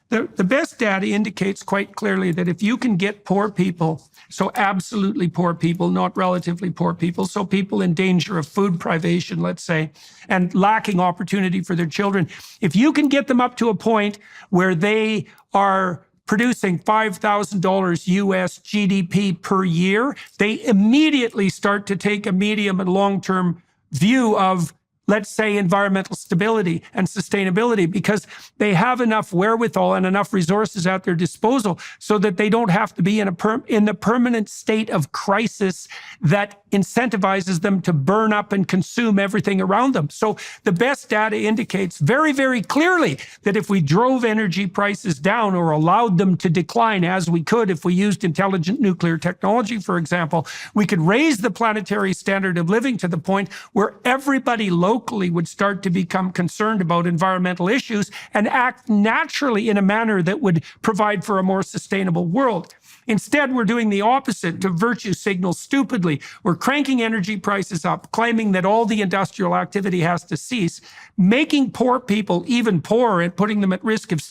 The best data indicates quite clearly that if you can get poor people, so absolutely poor people, not relatively poor people, so people in danger of food privation, let's say, and lacking opportunity for their children, if you can get them up to a point where they are producing $5,000 US GDP per year, they immediately start to take a medium and long-term view of, let's say, environmental stability and sustainability, because they have enough wherewithal and enough resources at their disposal so that they don't have to be in the permanent state of crisis that incentivizes them to burn up and consume everything around them. So the best data indicates very, very clearly that if we drove energy prices down or allowed them to decline, as we could if we used intelligent nuclear technology, for example, we could raise the planetary standard of living to the point where everybody locally would start to become concerned about environmental issues and act naturally in a manner that would provide for a more sustainable world. Instead, we're doing the opposite to virtue signal stupidly. We're cranking energy prices up, claiming that all the industrial activity has to cease, making poor people even poorer and putting them at risk of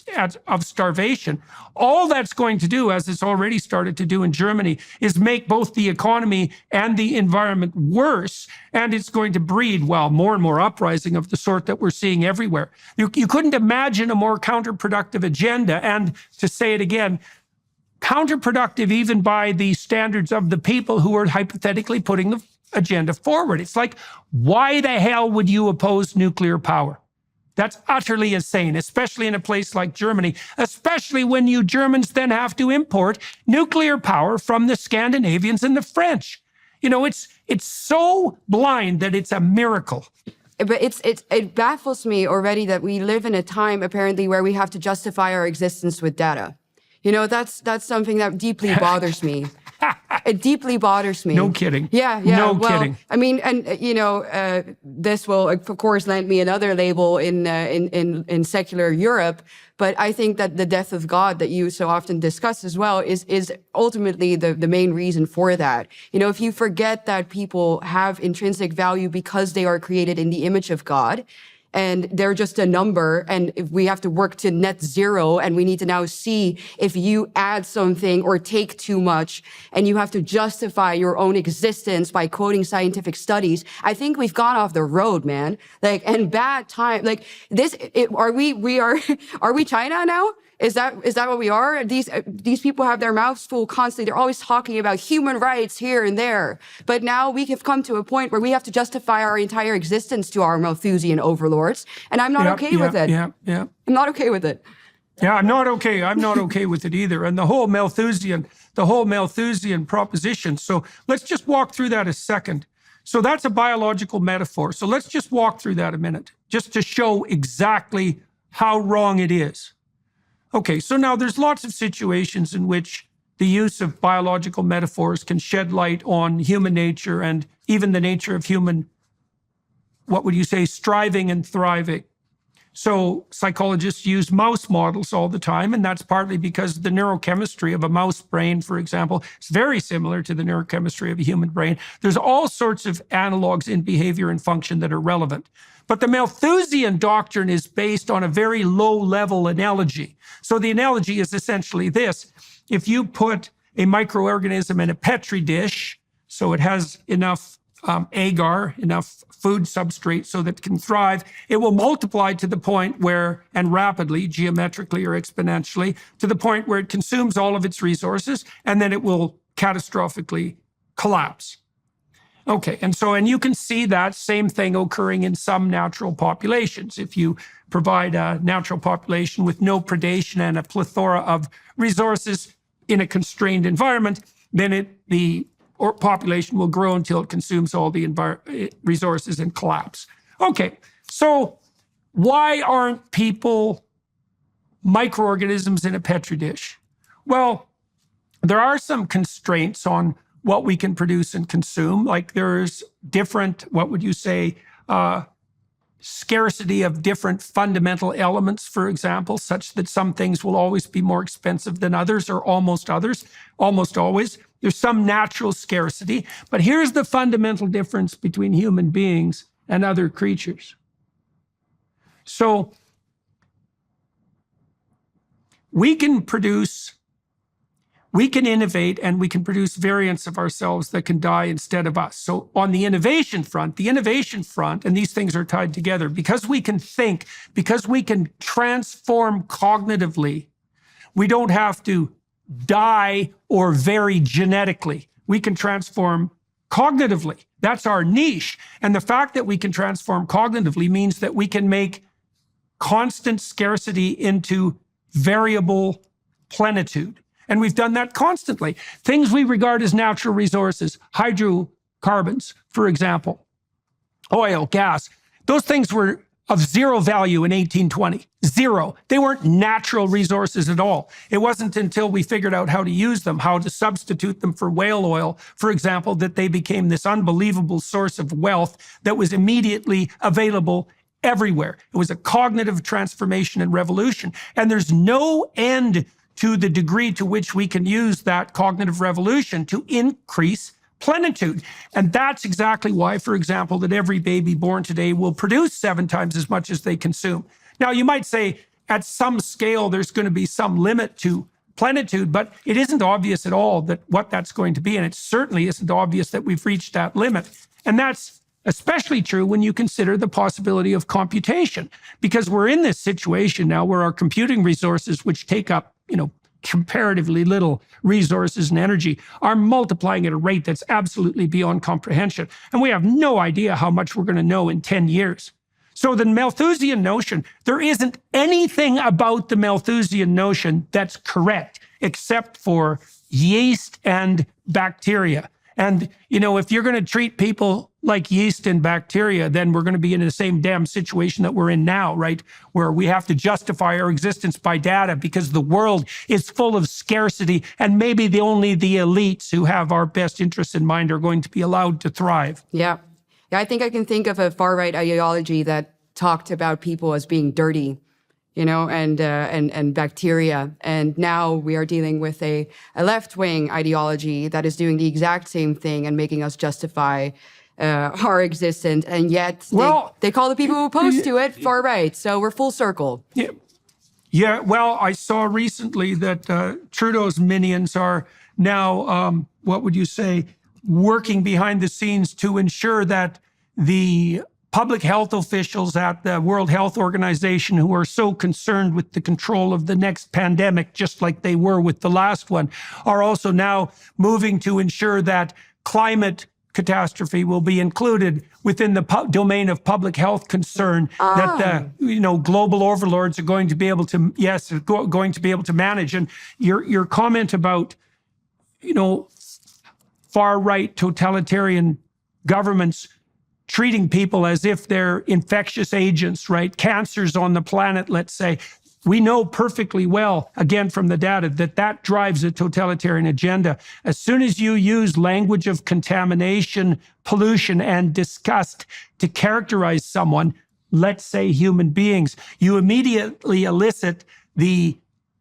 starvation. All that's going to do, as it's already started to do in Germany, is make both the economy and the environment worse, and it's going to breed, well, more and more uprising of the sort that we're seeing everywhere. You couldn't imagine a more counterproductive agenda, and to say it again, counterproductive even by the standards of the people who are hypothetically putting the agenda forward. It's like, why the hell would you oppose nuclear power? That's utterly insane, especially in a place like Germany, especially when you Germans then have to import nuclear power from the Scandinavians and the French. You know, it's so blind that it's a miracle. But it baffles me already that we live in a time apparently where we have to justify our existence with data. You know, that's something that deeply bothers me. It deeply bothers me. No kidding. Yeah. No well, kidding. I mean, and this will, of course, land me another label in secular Europe. But I think that the death of God that you so often discuss as well is ultimately the main reason for that. If you forget that people have intrinsic value because they are created in the image of God, and they're just a number, and if we have to work to net zero, and we need to now see if you add something or take too much, and you have to justify your own existence by quoting scientific studies. I think we've gone off the road, man. And bad time. Are we China now? Is that what we are? These people have their mouths full constantly. They're always talking about human rights here and there. But now we have come to a point where we have to justify our entire existence to our Malthusian overlords. And I'm not okay with it. Yeah. I'm not okay with it. Yeah, I'm not okay. I'm not okay with it either. And the whole Malthusian proposition. So let's just walk through that a second. So that's a biological metaphor. So let's just walk through that a minute, just to show exactly how wrong it is. Okay, so now there's lots of situations in which the use of biological metaphors can shed light on human nature and even the nature of human, what would you say, striving and thriving. So psychologists use mouse models all the time, and that's partly because the neurochemistry of a mouse brain, for example, is very similar to the neurochemistry of a human brain. There's all sorts of analogs in behavior and function that are relevant. But the Malthusian doctrine is based on a very low-level analogy. So the analogy is essentially this. If you put a microorganism in a Petri dish, so it has enough agar, enough food substrate so that it can thrive, it will multiply to the point where, and rapidly, geometrically or exponentially, to the point where it consumes all of its resources, and then it will catastrophically collapse. Okay, and you can see that same thing occurring in some natural populations. If you provide a natural population with no predation and a plethora of resources in a constrained environment, then the population will grow until it consumes all the resources and collapse. Okay, so why aren't people microorganisms in a Petri dish? Well, there are some constraints on what we can produce and consume. Like there's different, what would you say, scarcity of different fundamental elements, for example, such that some things will always be more expensive than others, or almost always. There's some natural scarcity. But here's the fundamental difference between human beings and other creatures. So we can innovate, and we can produce variants of ourselves that can die instead of us. So on the innovation front, and these things are tied together, because we can think, because we can transform cognitively, we don't have to die or vary genetically. We can transform cognitively. That's our niche. And the fact that we can transform cognitively means that we can make constant scarcity into variable plenitude. And we've done that constantly. Things we regard as natural resources, hydrocarbons, for example, oil, gas, those things were of zero value in 1820. Zero. They weren't natural resources at all. It wasn't until we figured out how to use them, how to substitute them for whale oil, for example, that they became this unbelievable source of wealth that was immediately available everywhere. It was a cognitive transformation and revolution. And there's no end to the degree to which we can use that cognitive revolution to increase plenitude. And that's exactly why, for example, that every baby born today will produce 7 times as much as they consume. Now, you might say at some scale, there's going to be some limit to plenitude, but it isn't obvious at all that what that's going to be. And it certainly isn't obvious that we've reached that limit. And that's especially true when you consider the possibility of computation, because we're in this situation now where our computing resources, which take up, comparatively little resources and energy, are multiplying at a rate that's absolutely beyond comprehension. And we have no idea how much we're going to know in 10 years. So the Malthusian notion, there isn't anything about the Malthusian notion that's correct, except for yeast and bacteria. And, if you're going to treat people like yeast and bacteria, then we're going to be in the same damn situation that we're in now, right? Where we have to justify our existence by data because the world is full of scarcity, and maybe only the elites who have our best interests in mind are going to be allowed to thrive. Yeah. I think I can think of a far-right ideology that talked about people as being dirty, and bacteria. And now we are dealing with a left-wing ideology that is doing the exact same thing and making us justify our existence. And yet they call the people who oppose to it far right. So we're full circle. Yeah. Yeah. Well, I saw recently that Trudeau's minions are now, what would you say, working behind the scenes to ensure that the public health officials at the World Health Organization, who are so concerned with the control of the next pandemic, just like they were with the last one, are also now moving to ensure that climate catastrophe will be included within the domain of public health concern, that the global overlords are going to be able to, going to be able to manage. And your comment about, far-right totalitarian governments treating people as if they're infectious agents, right? Cancers on the planet, let's say. We know perfectly well, again, from the data, that drives a totalitarian agenda. As soon as you use language of contamination, pollution, and disgust to characterize someone, let's say human beings, you immediately elicit the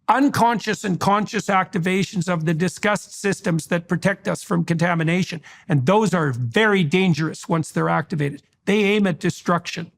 unconscious and conscious activations of the disgust systems that protect us from contamination. And those are very dangerous once they're activated. They aim at destruction,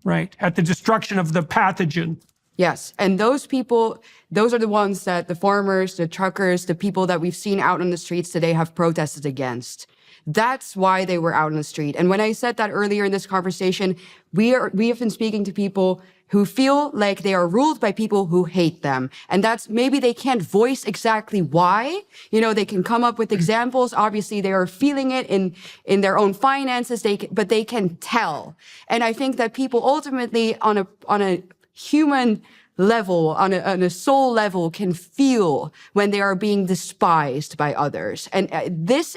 right? At the destruction of the pathogen. Yes. And those people, those are the ones that the farmers, the truckers, the people that we've seen out on the streets today have protested against. That's why they were out on the street. And when I said that earlier in this conversation, we have been speaking to people who feel like they are ruled by people who hate them. And that's, maybe they can't voice exactly why. They can come up with examples. Obviously, they are feeling it in their own finances, but they can tell. And I think that people ultimately on a human level, on a soul level, can feel when they are being despised by others. And this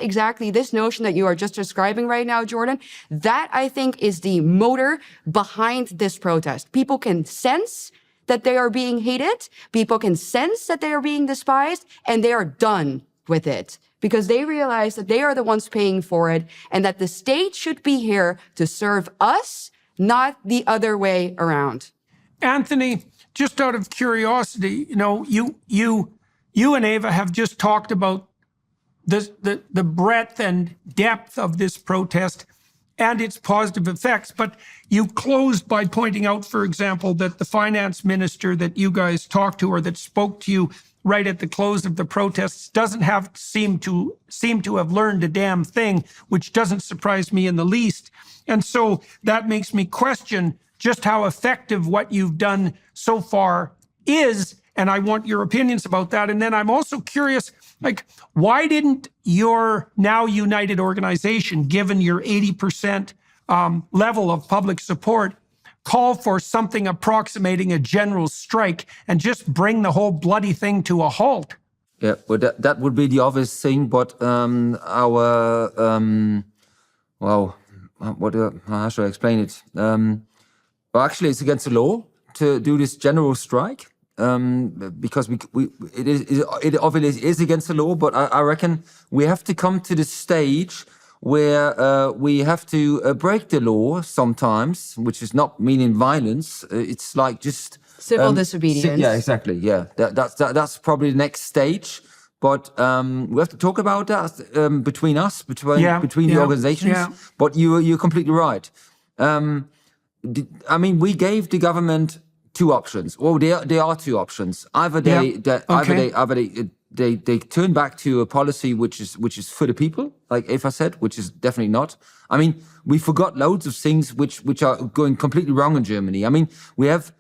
notion that you are just describing right now, Jordan, that I think is the motor behind this protest. People can sense that they are being hated. People can sense that they are being despised, and they are done with it because they realize that they are the ones paying for it and that the state should be here to serve us, not the other way around. Anthony, just out of curiosity, you and Ava have just talked about the breadth and depth of this protest and its positive effects, but you closed by pointing out, for example, that the finance minister that you guys talked to or that spoke to you right at the close of the protests doesn't seem to have learned a damn thing, which doesn't surprise me in the least. And so that makes me question just how effective what you've done so far is, and I want your opinions about that. And then I'm also curious, why didn't your now united organization, given your 80% level of public support, call for something approximating a general strike and just bring the whole bloody thing to a halt? Yeah, well, that would be the obvious thing, but how should I explain it? Well, actually, it's against the law to do this general strike because it obviously is against the law. But I reckon we have to come to the stage where we have to break the law sometimes, which is not meaning violence. It's like just civil disobedience. Yeah, exactly. Yeah, that's probably the next stage. But we have to talk about that between us, between the organizations. Yeah. But you're completely right. We gave the government two options. Well, there are two options. Either they turn back to a policy which is for the people, like Eva said, which is definitely not. We forgot loads of things which are going completely wrong in Germany. We have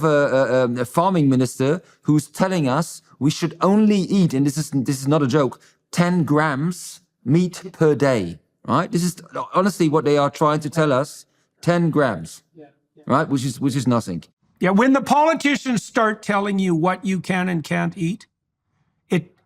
a farming minister who's telling us we should only eat, and this is not a joke, 10 grams meat per day. Right? This is honestly what they are trying to tell us. 10 grams, right? Which is nothing. Yeah, when the politicians start telling you what you can and can't eat,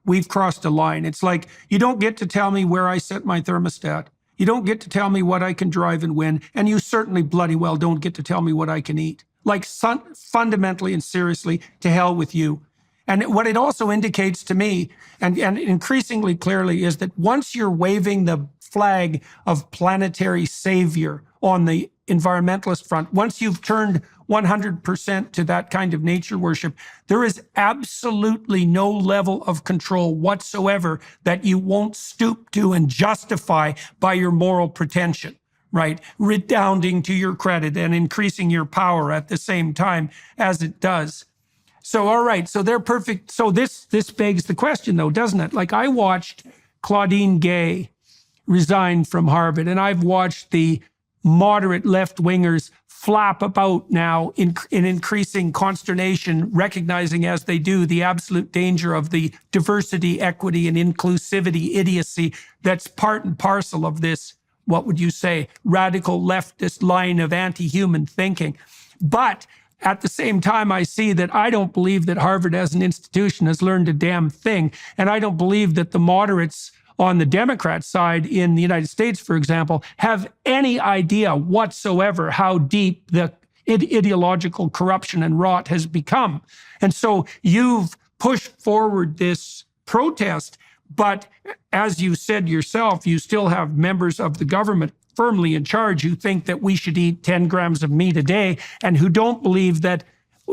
we've crossed a line. It's like, you don't get to tell me where I set my thermostat. You don't get to tell me what I can drive and when, and you certainly bloody well don't get to tell me what I can eat. Like fundamentally and seriously, to hell with you. And what it also indicates to me, and increasingly clearly, is that once you're waving the flag of planetary savior on the environmentalist front, once you've turned 100% to that kind of nature worship, there is absolutely no level of control whatsoever that you won't stoop to and justify by your moral pretension, right? Redounding to your credit and increasing your power at the same time as it does. So, all right, so they're perfect. So this begs the question, though, doesn't it? Like, I watched Claudine Gay resign from Harvard, and I've watched the moderate left-wingers flap about now in increasing consternation, recognizing as they do the absolute danger of the diversity, equity, and inclusivity idiocy that's part and parcel of this, what would you say, radical leftist line of anti-human thinking. But at the same time, I see that I don't believe that Harvard as an institution has learned a damn thing. And I don't believe that the moderates on the Democrat side in the United States, for example, have any idea whatsoever how deep the ideological corruption and rot has become. And so you've pushed forward this protest, but as you said yourself, you still have members of the government firmly in charge who think that we should eat 10 grams of meat a day and who don't believe that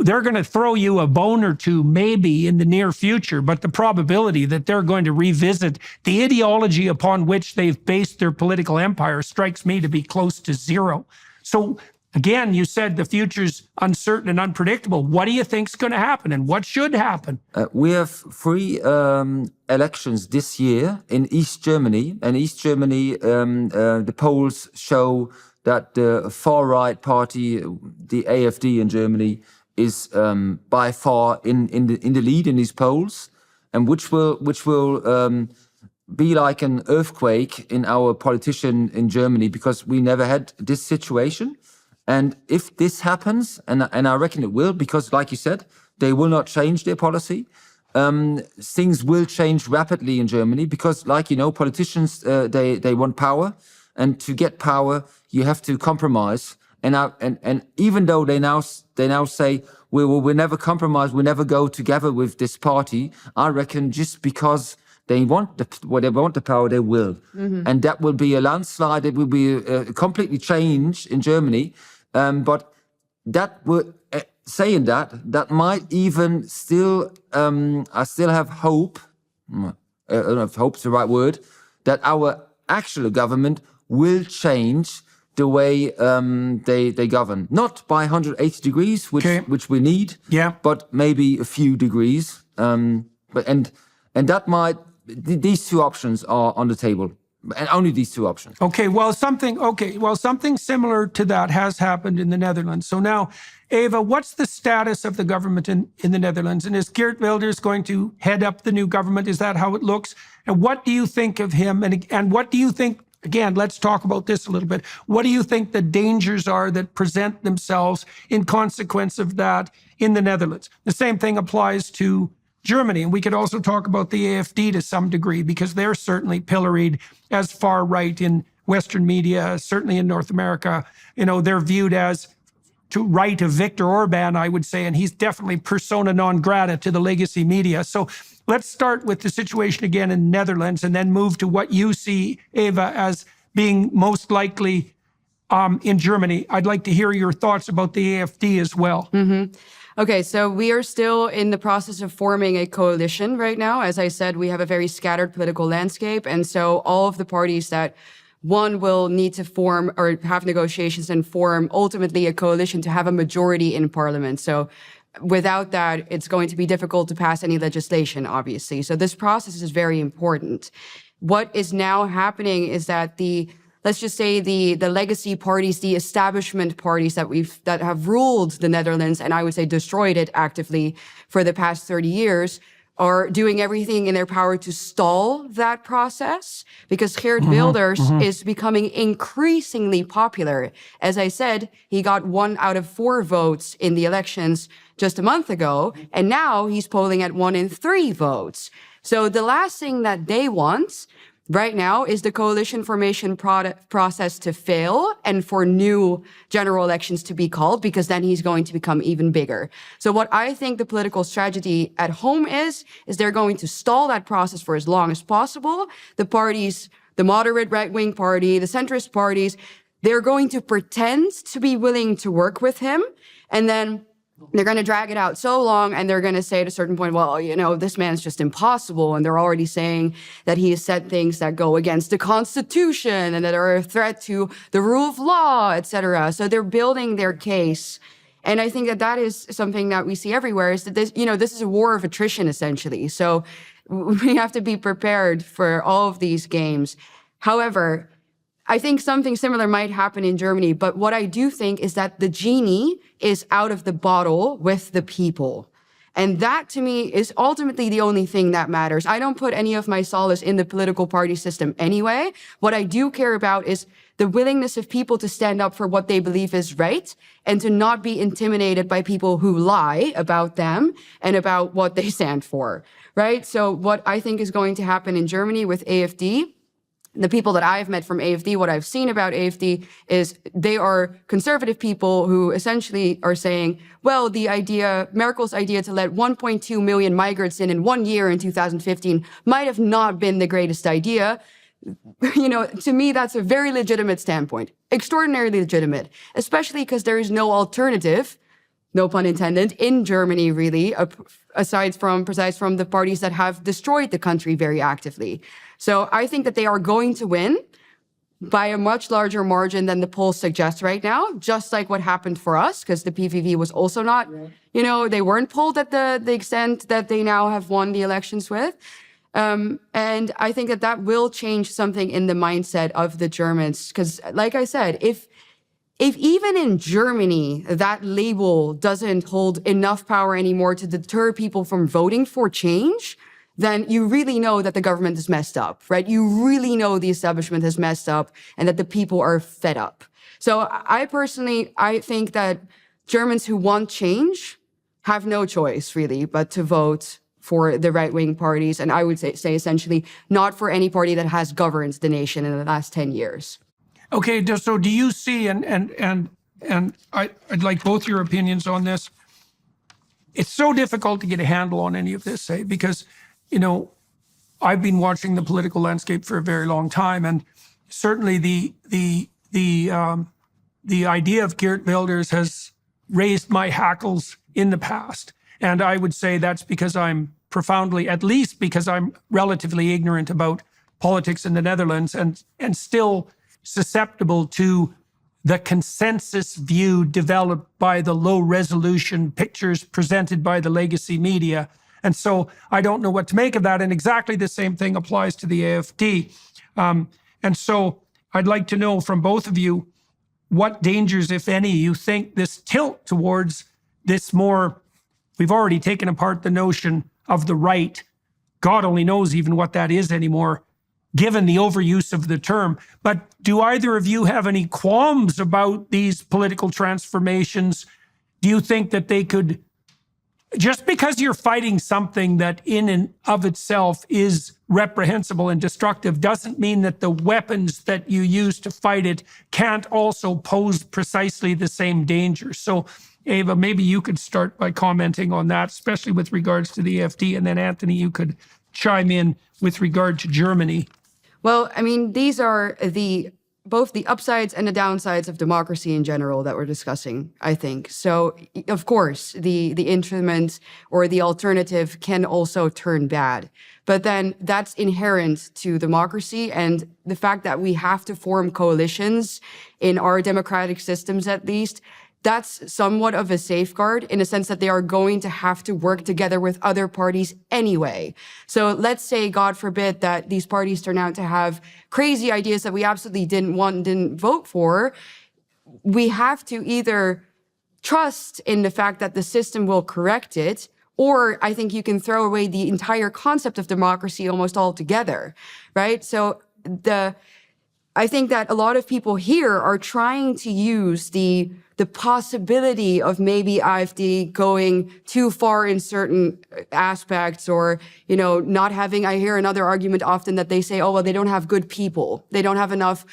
they're going to throw you a bone or two maybe in the near future, but the probability that they're going to revisit the ideology upon which they've based their political empire strikes me to be close to zero. So again, you said the future's uncertain and unpredictable. What do you think's going to happen and what should happen? We have 3 elections this year in East Germany. And East Germany, the polls show that the far-right party, the AfD in Germany, is by far in the lead in these polls, and which will be like an earthquake in our politician in Germany, because we never had this situation. And if this happens, and I reckon it will, because like you said, they will not change their policy. Things will change rapidly in Germany because, like you know, politicians they want power, and to get power you have to compromise. And even though they now say we'll never compromise, we'll never go together with this party, I reckon just because they want the power, they will, and that will be a landslide. It will be a completely change in Germany. But that will saying that might even still I still have hope. I don't know if hope's the right word. That our actual government will change the way they govern, not by 180 degrees, which we need, but maybe a few degrees. But that might, these 2 options are on the table, and only these 2 options. Something similar to that has happened in the Netherlands. So now, Eva, what's the status of the government in the Netherlands? And is Geert Wilders going to head up the new government? Is that how it looks? And what do you think of him? And what do you think? Again, let's talk about this a little bit. What do you think the dangers are that present themselves in consequence of that in the Netherlands? The same thing applies to Germany. And we could also talk about the AfD to some degree, because they're certainly pilloried as far right in Western media, certainly in North America. You know, they're viewed as to right of Viktor Orban, I would say, and he's definitely persona non grata to the legacy media. So let's start with the situation again in the Netherlands and then move to what you see, Eva, as being most likely in Germany. I'd like to hear your thoughts about the AfD as well. Okay, so we are still in the process of forming a coalition right now. As I said, we have a very scattered political landscape. And so all of the parties that one will need to form or have negotiations and form ultimately a coalition to have a majority in parliament. So without that, it's going to be difficult to pass any legislation, obviously. So this process is very important. What is now happening is that let's just say the legacy parties, the establishment parties that have ruled the Netherlands, and I would say destroyed it actively for the past 30 years, are doing everything in their power to stall that process, because Geert Wilders is becoming increasingly popular. As I said, he got 1 out of 4 votes in the elections just a month ago, and now he's polling at 1 in 3 votes. So the last thing that they want right now is the coalition formation process to fail and for new general elections to be called, because then he's going to become even bigger. So what I think the political strategy at home is they're going to stall that process for as long as possible. The parties, the moderate right-wing party, the centrist parties, they're going to pretend to be willing to work with him, and then they're going to drag it out so long, and they're going to say at a certain point, well, you know, this man's just impossible. And they're already saying that he has said things that go against the Constitution and that are a threat to the rule of law, etc. So they're building their case. And I think that that is something that we see everywhere, is that this, you know, this is a war of attrition, essentially. So we have to be prepared for all of these games. However, I think something similar might happen in Germany, but what I do think is that the genie is out of the bottle with the people. And that, to me, is ultimately the only thing that matters. I don't put any of my solace in the political party system anyway. What I do care about is the willingness of people to stand up for what they believe is right and to not be intimidated by people who lie about them and about what they stand for, right? So what I think is going to happen in Germany with AfD, the people that I've met from AfD, what I've seen about AfD is they are conservative people who essentially are saying, well, the idea, Merkel's idea to let 1.2 million migrants in 1 year in 2015 might have not been the greatest idea. You know, to me, that's a very legitimate standpoint, extraordinarily legitimate, especially because there is no alternative, no pun intended, in Germany, really, aside from the parties that have destroyed the country very actively. So I think that they are going to win by a much larger margin than the polls suggest right now, just like what happened for us, because the PVV was also not, you know, they weren't polled at the extent that they now have won the elections with. And I think that that will change something in the mindset of the Germans, because like I said, if even in Germany, that label doesn't hold enough power anymore to deter people from voting for change, then you really know that the government is messed up, right? You really know the establishment has messed up and that the people are fed up. So I think that Germans who want change have no choice, really, but to vote for the right-wing parties. And I would say essentially not for any party that has governed the nation in the last 10 years. Okay, so do you see, and I'd like both your opinions on this. It's so difficult to get a handle on any of this, say, because, you know, I've been watching the political landscape for a very long time, and certainly the idea of Geert Wilders has raised my hackles in the past. And I would say that's because I'm profoundly, at least because I'm relatively ignorant about politics in the Netherlands and still susceptible to the consensus view developed by the low-resolution pictures presented by the legacy media. And so I don't know what to make of that. And exactly the same thing applies to the AfD. And so I'd like to know from both of you what dangers, if any, you think this tilt towards this more, we've already taken apart the notion of the right. God only knows even what that is anymore, given the overuse of the term. But do either of you have any qualms about these political transformations? Do you think that they could, just because you're fighting something that in and of itself is reprehensible and destructive, doesn't mean that the weapons that you use to fight it can't also pose precisely the same danger? So, Eva, maybe you could start by commenting on that, especially with regards to the AfD, and then Anthony, you could chime in with regard to Germany. Well, I mean, these are both the upsides and the downsides of democracy in general that we're discussing, I think. So, of course, the instrument or the alternative can also turn bad. But then that's inherent to democracy, and the fact that we have to form coalitions in our democratic systems, at least, that's somewhat of a safeguard in a sense that they are going to have to work together with other parties anyway. So let's say, God forbid, that these parties turn out to have crazy ideas that we absolutely didn't want and didn't vote for. We have to either trust in the fact that the system will correct it, or I think you can throw away the entire concept of democracy almost altogether, right? So I think that a lot of people here are trying to use the the possibility of maybe AfD going too far in certain aspects, or, you know, not having, I hear another argument often that they say, oh, well, they don't have good people. They don't have enough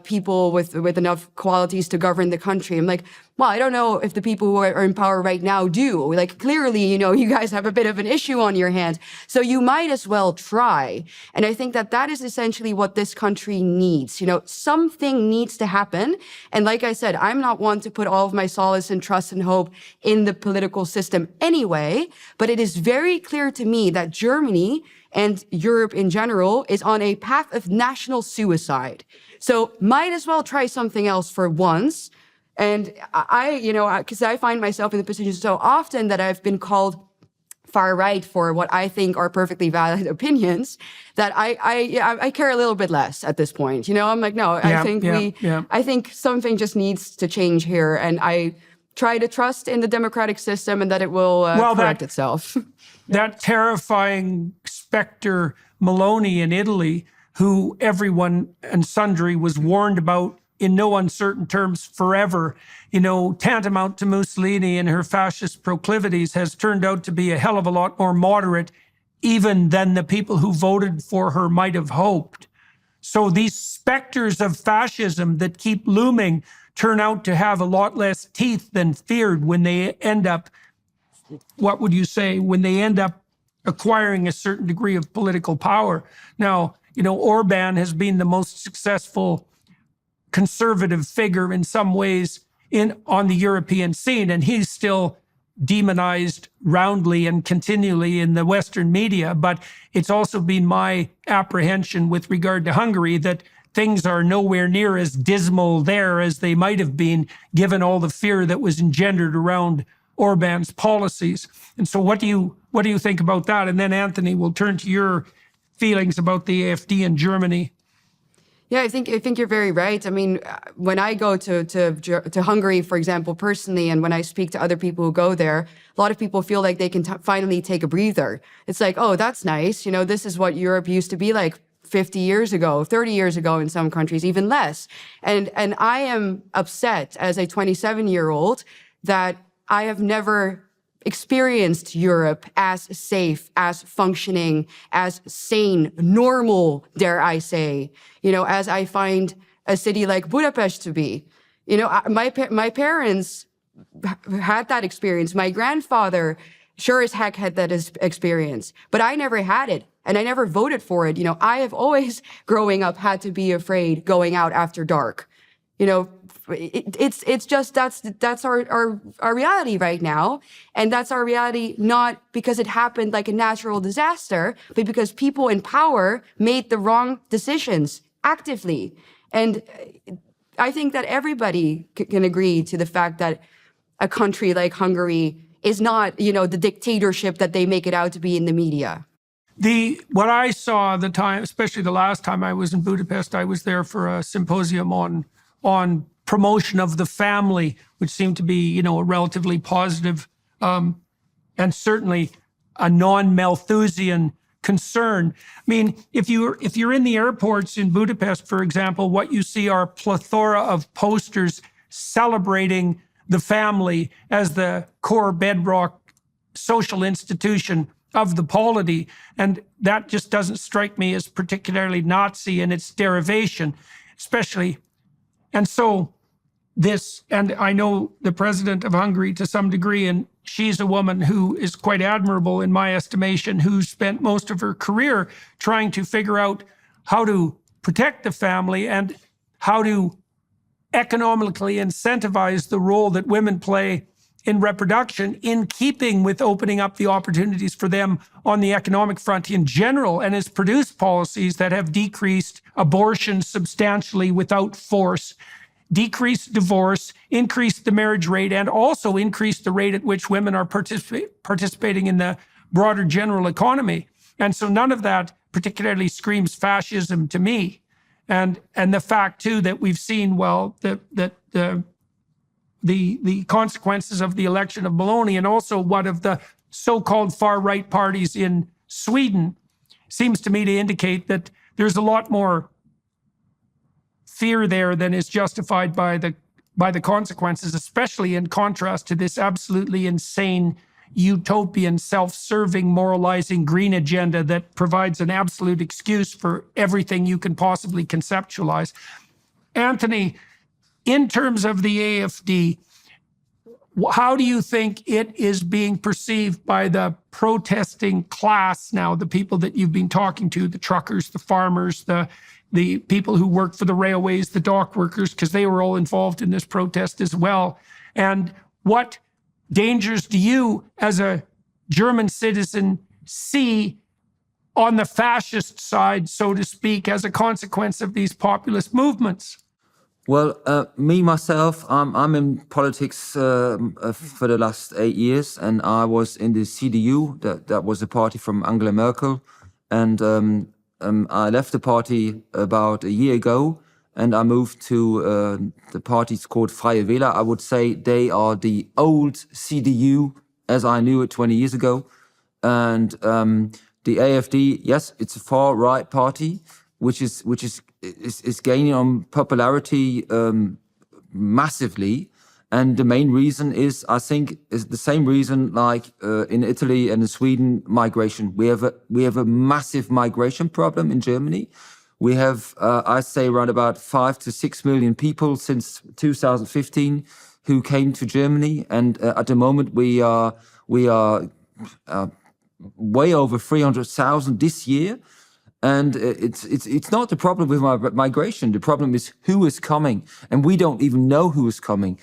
people with enough qualities to govern the country. I'm like, well, I don't know if the people who are in power right now do. Like, clearly, you know, you guys have a bit of an issue on your hands. So you might as well try. And I think that that is essentially what this country needs. You know, something needs to happen. And like I said, I'm not one to put all of my solace and trust and hope in the political system anyway. But it is very clear to me that Germany and Europe in general is on a path of national suicide. So might as well try something else for once. And I, you know, because I find myself in the position so often that I've been called far right for what I think are perfectly valid opinions, that I care a little bit less at this point. You know, I'm like, no, I think something just needs to change here, and I try to trust in the democratic system and that it will correct itself. That terrifying specter Meloni in Italy, who everyone and sundry was warned about in no uncertain terms forever, you know, tantamount to Mussolini and her fascist proclivities, has turned out to be a hell of a lot more moderate even than the people who voted for her might have hoped. So these specters of fascism that keep looming turn out to have a lot less teeth than feared when they end up, what would you say, when they end up acquiring a certain degree of political power. Now, you know, Orban has been the most successful conservative figure in some ways on the European scene, and he's still demonized roundly and continually in the Western media. But it's also been my apprehension with regard to Hungary that things are nowhere near as dismal there as they might have been, given all the fear that was engendered around Orban's policies. And so what do you think about that? And then, Anthony, we'll turn to your feelings about the AfD in Germany. Yeah, I think you're very right. I mean, when I go to Hungary, for example, personally, and when I speak to other people who go there, a lot of people feel like they can finally take a breather. It's like, oh, that's nice. You know, this is what Europe used to be like 50 years ago, 30 years ago in some countries, even less. And I am upset as a 27-year-old that I have never experienced Europe as safe, as functioning, as sane, normal, dare I say, you know, as I find a city like Budapest to be. You know, my parents had that experience. My grandfather sure as heck had that experience, but I never had it, and I never voted for it. You know, I have always, growing up, had to be afraid going out after dark. You know, it's just that's our reality right now, and that's our reality not because it happened like a natural disaster, but because people in power made the wrong decisions actively. And I think that everybody can agree to the fact that a country like Hungary is not, you know, the dictatorship that they make it out to be in the media. What I saw the time, especially the last time I was in Budapest, I was there for a symposium on promotion of the family, which seemed to be, you know, a relatively positive and certainly a non-Malthusian concern. I mean, if you're in the airports in Budapest, for example, what you see are a plethora of posters celebrating the family as the core bedrock social institution of the polity. And that just doesn't strike me as particularly Nazi in its derivation, especially. And so and I know the president of Hungary to some degree, and she's a woman who is quite admirable in my estimation, who spent most of her career trying to figure out how to protect the family and how to economically incentivize the role that women play in reproduction, in keeping with opening up the opportunities for them on the economic front in general, and has produced policies that have decreased abortion substantially without force, decreased divorce, increased the marriage rate, and also increased the rate at which women are participating in the broader general economy. And so none of that particularly screams fascism to me. And the fact, too, that we've seen, well, the consequences of the election of Meloni, and also what of the so-called far-right parties in Sweden, seems to me to indicate that there's a lot more fear there than is justified by by the consequences, especially in contrast to this absolutely insane, utopian, self-serving, moralizing green agenda that provides an absolute excuse for everything you can possibly conceptualize. Anthony, in terms of the AFD, how do you think it is being perceived by the protesting class now, the people that you've been talking to, the truckers, the farmers, the people who work for the railways, the dock workers, because they were all involved in this protest as well? And what dangers do you, as a German citizen, see on the fascist side, so to speak, as a consequence of these populist movements? Well, myself, I'm in politics for the last 8 years, and I was in the CDU. That was a party from Angela Merkel, and I left the party about a year ago, and I moved to the party's called Freie Wähler. I would say they are the old CDU as I knew it 20 years ago, and the AFD, yes, it's a far right party, which is gaining on popularity massively. And the main reason is, I think, is the same reason like in Italy and in Sweden, migration. We have a massive migration problem in Germany. We have, I say, around about 5 to 6 million people since 2015 who came to Germany, and at the moment we are way over 300,000 this year. And it's not the problem with migration. The problem is who is coming, and we don't even know who is coming.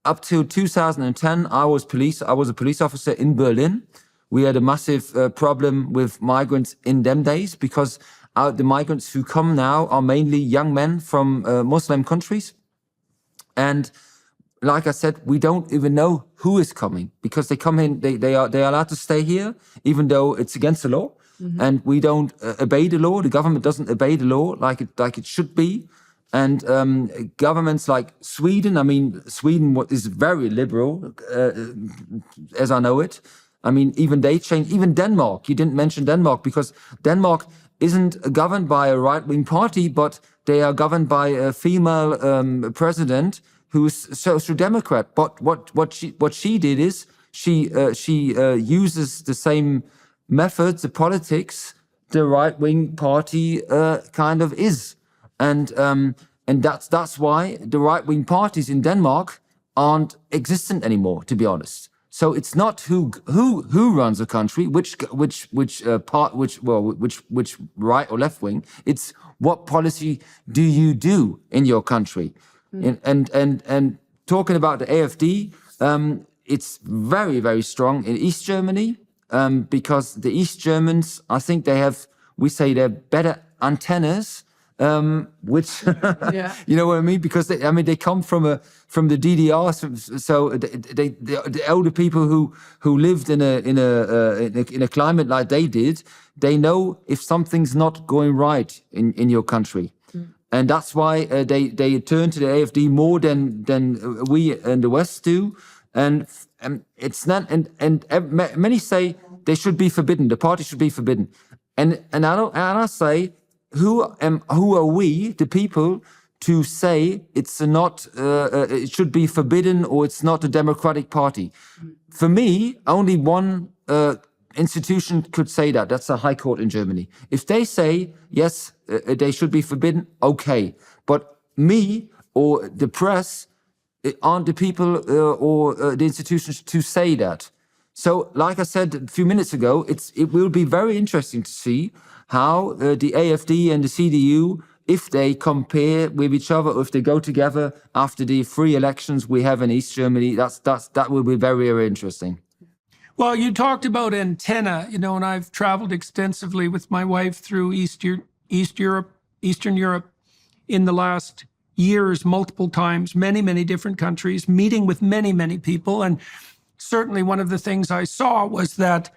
Up till 2010, I was a police officer in Berlin. We had a massive problem with migrants in them days because the migrants who come now are mainly young men from Muslim countries. And like I said, we don't even know who is coming because they come in, they are allowed to stay here, even though it's against the law. Mm-hmm. And we don't obey the law. The government doesn't obey the law like it should be. And governments like Sweden, I mean, Sweden is very liberal, as I know it. I mean, even they changed, even Denmark. You didn't mention Denmark because Denmark isn't governed by a right-wing party, but they are governed by a female president who's social democrat. But what she did is she uses the same methods, the politics, the right-wing party kind of is, and that's why the right-wing parties in Denmark aren't existent anymore, to be honest. So it's not who runs a country, which right or left wing. It's what policy do you do in your country, and talking about the AFD, it's very, very strong in East Germany. Because the East Germans, I think they're better antennas, which, you know what I mean? Because they come from the DDR, so the older people who lived in a climate like they did, they know if something's not going right in your country. And that's why they turn to the AFD more than we in the West do. And it's not, and many say they should be forbidden. The party should be forbidden, and I say, who are we, the people, to say it's not, it should be forbidden or it's not a democratic party? For me, only one institution could say that. That's the High Court in Germany. If they say yes, they should be forbidden, okay. But me or the press aren't the people or the institutions to say that. So, like I said a few minutes ago, it will be very interesting to see how the AFD and the CDU, if they compare with each other, or if they go together after the 3 elections we have in East Germany. That will be very, very interesting. Well, you talked about antenna, and I've traveled extensively with my wife through Eastern Europe in the last years, multiple times, many, many different countries, meeting with many, many people. And certainly one of the things I saw was that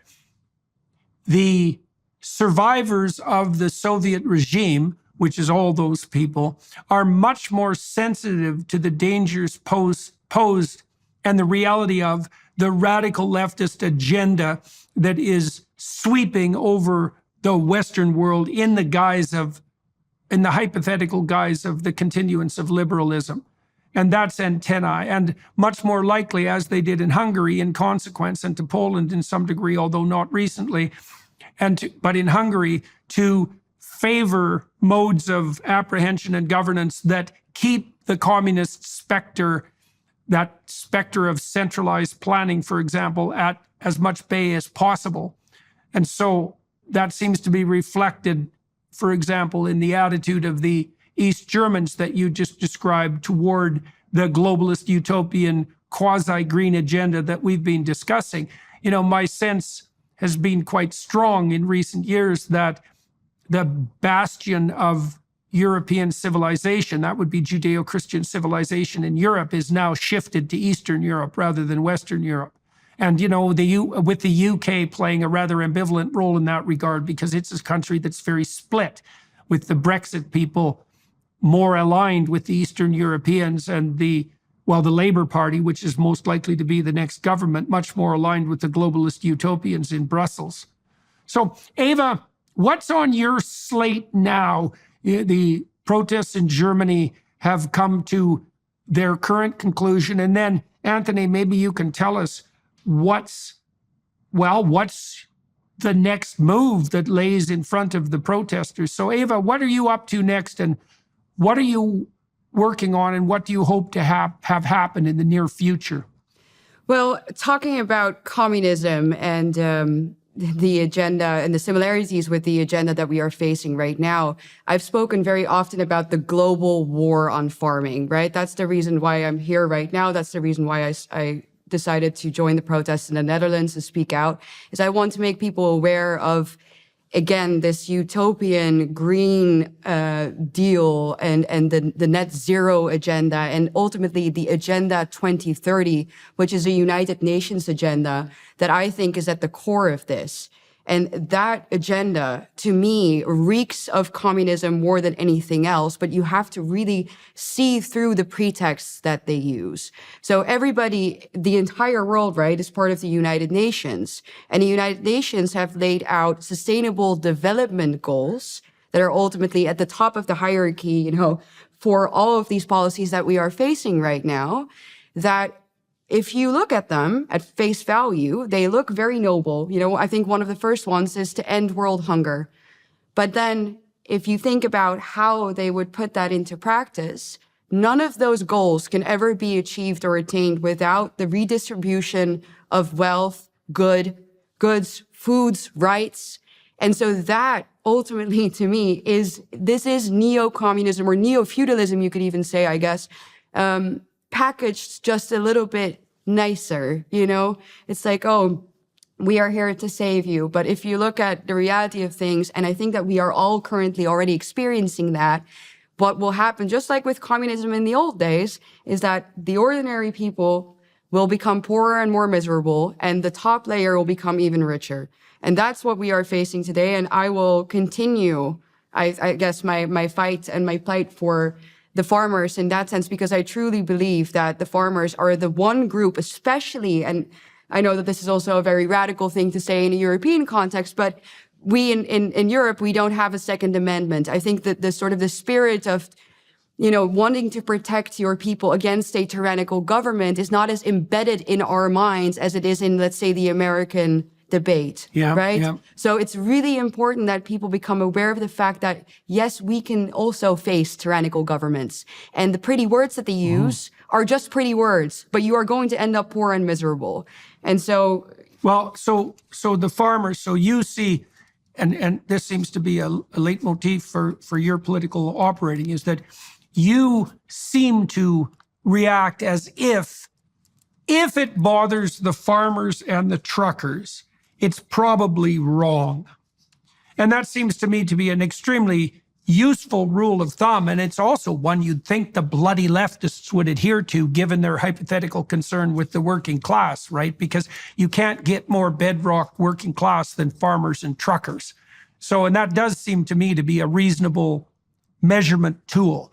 the survivors of the Soviet regime, which is all those people, are much more sensitive to the dangers posed and the reality of the radical leftist agenda that is sweeping over the Western world in the hypothetical guise of the continuance of liberalism. and that's antennae, and much more likely, as they did in Hungary in consequence, and to Poland in some degree, although not recently, but in Hungary, to favor modes of apprehension and governance that keep the communist specter, that specter of centralized planning, for example, at as much bay as possible. And so that seems to be reflected, for example, in the attitude of the East Germans that you just described toward the globalist utopian quasi-green agenda that we've been discussing. My sense has been quite strong in recent years that the bastion of European civilization, that would be Judeo-Christian civilization in Europe, is now shifted to Eastern Europe rather than Western Europe. And, with the UK playing a rather ambivalent role in that regard, because it's a country that's very split, with the Brexit people more aligned with the Eastern Europeans, and the Labour Party, which is most likely to be the next government, much more aligned with the globalist utopians in Brussels. So, Eva, what's on your slate now? The protests in Germany have come to their current conclusion. And then, Anthony, maybe you can tell us what's the next move that lays in front of the protesters. So, Eva, what are you up to next, and what are you working on, and what do you hope to have happen in the near future? Well, talking about communism and the agenda and the similarities with the agenda that we are facing right now, I've spoken very often about the global war on farming, right? That's the reason why I'm here right now. That's the reason why I decided to join the protests in the Netherlands to speak out, is I want to make people aware of, again, this utopian green deal and the net zero agenda, and ultimately the Agenda 2030, which is a United Nations agenda that I think is at the core of this. And that agenda, to me, reeks of communism more than anything else, but you have to really see through the pretexts that they use. So everybody, the entire world, right, is part of the United Nations. And the United Nations have laid out sustainable development goals that are ultimately at the top of the hierarchy, for all of these policies that we are facing right now, that if you look at them at face value, they look very noble. I think one of the first ones is to end world hunger. But then if you think about how they would put that into practice, none of those goals can ever be achieved or attained without the redistribution of wealth, goods, foods, rights. And so that ultimately, to me, this is neo-communism, or neo-feudalism, you could even say, I guess, packaged just a little bit nicer, It's like, oh, we are here to save you. But if you look at the reality of things, and I think that we are all currently already experiencing that, what will happen, just like with communism in the old days, is that the ordinary people will become poorer and more miserable, and the top layer will become even richer. And that's what we are facing today. And I will continue, I guess, my fight and my plight for the farmers in that sense, because I truly believe that the farmers are the one group, especially, and I know that this is also a very radical thing to say in a European context, but we in Europe, we don't have a Second Amendment. I think that the sort of the spirit of, wanting to protect your people against a tyrannical government is not as embedded in our minds as it is in, let's say, the American debate, right? Yeah. So it's really important that people become aware of the fact that, yes, we can also face tyrannical governments. And the pretty words that they use are just pretty words, but you are going to end up poor and miserable. And so... Well, so the farmers, so you see, and this seems to be a leitmotif for your political operating, is that you seem to react as if it bothers the farmers and the truckers, it's probably wrong. And that seems to me to be an extremely useful rule of thumb. And it's also one you'd think the bloody leftists would adhere to, given their hypothetical concern with the working class, right? Because you can't get more bedrock working class than farmers and truckers. So, and that does seem to me to be a reasonable measurement tool.